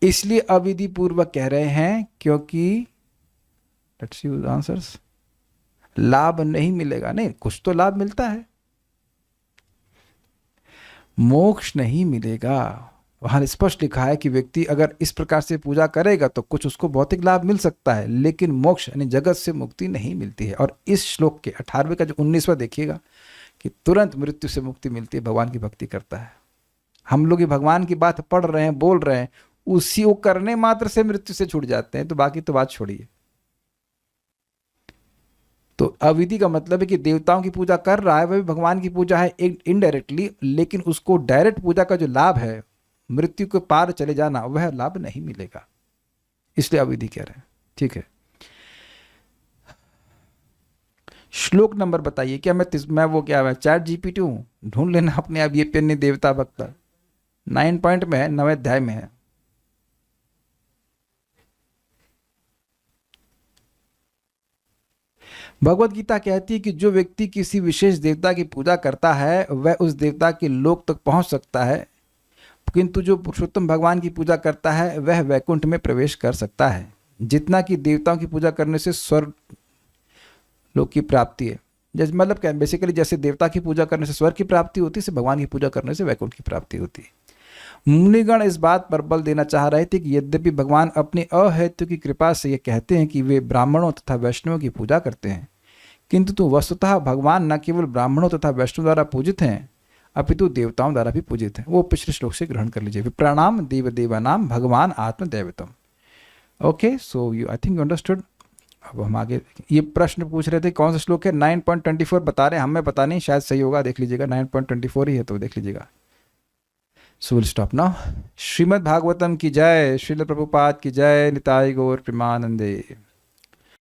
इसलिए अविधि पूर्वक कह रहे हैं क्योंकि लेट्स सी आंसर्स, लाभ नहीं मिलेगा। नहीं, कुछ तो लाभ मिलता है, मोक्ष नहीं मिलेगा। वहां स्पष्ट लिखा है कि व्यक्ति अगर इस प्रकार से पूजा करेगा तो कुछ उसको भौतिक लाभ मिल सकता है, लेकिन मोक्ष यानी जगत से मुक्ति नहीं मिलती है। और इस श्लोक के 18वें का जो 19वां देखिएगा कि तुरंत मृत्यु से मुक्ति मिलती है भगवान की भक्ति करता है। हम लोग ये भगवान की बात पढ़ रहे हैं, बोल रहे हैं, उसी को करने मात्र से मृत्यु से छूट जाते हैं, तो बाकी तो बात छोड़िए। तो अविधि का मतलब है कि देवताओं की पूजा कर रहा है, वह भी भगवान की पूजा है इनडायरेक्टली, लेकिन उसको डायरेक्ट पूजा का जो लाभ है, मृत्यु के पार चले जाना, वह लाभ नहीं मिलेगा। इसलिए अविधि कह रहे हैं। ठीक है, श्लोक नंबर बताइए। क्या मैं वो क्या है चैट जीपीटी हूं? ढूंढ लेना अपने आप। ये पेन्य देवता भक्ता 9 पॉइंट में है, 9वें अध्याय में है। भगवत गीता कहती है कि जो व्यक्ति किसी विशेष देवता की पूजा करता है वह उस देवता के लोक तक पहुंच सकता है, किंतु जो पुरुषोत्तम भगवान की पूजा करता है वह वैकुंठ में प्रवेश कर सकता है। जितना कि देवताओं की पूजा करने से स्वर्ग लोक की प्राप्ति है, जैसे मतलब क्या बेसिकली जैसे देवता की पूजा करने से स्वर्ग की प्राप्ति होती है, से भगवान की पूजा करने से वैकुंठ की प्राप्ति होती है। मुनिगण इस बात पर बल देना चाह रहे थे कि यद्यपि भगवान अपनी अहेतु की कृपा से ये कहते हैं कि वे ब्राह्मणों तथा वैष्णवों की पूजा करते हैं, किंतु तो वस्तुतः भगवान न केवल ब्राह्मणों तथा वैष्णव द्वारा पूजित हैं अपितु देवताओं द्वारा भी पूजित हैं। वो पिछले श्लोक से ग्रहण कर लीजिए। प्रणाम देव देवानाम भगवान आत्मदैवतम। Okay, so you I think you understood. अब हम आगे ये प्रश्न पूछ रहे थे कौन सा श्लोक है? 9.24 बता रहे हैं, हमें पता नहीं, शायद सही होगा, देख लीजिएगा। 9.24 ही है तो देख लीजिएगा। So will stop now. Shrimad Bhagavatam की जय, श्रील प्रभुपाद की जय, निताई गौर प्रेमानंदे।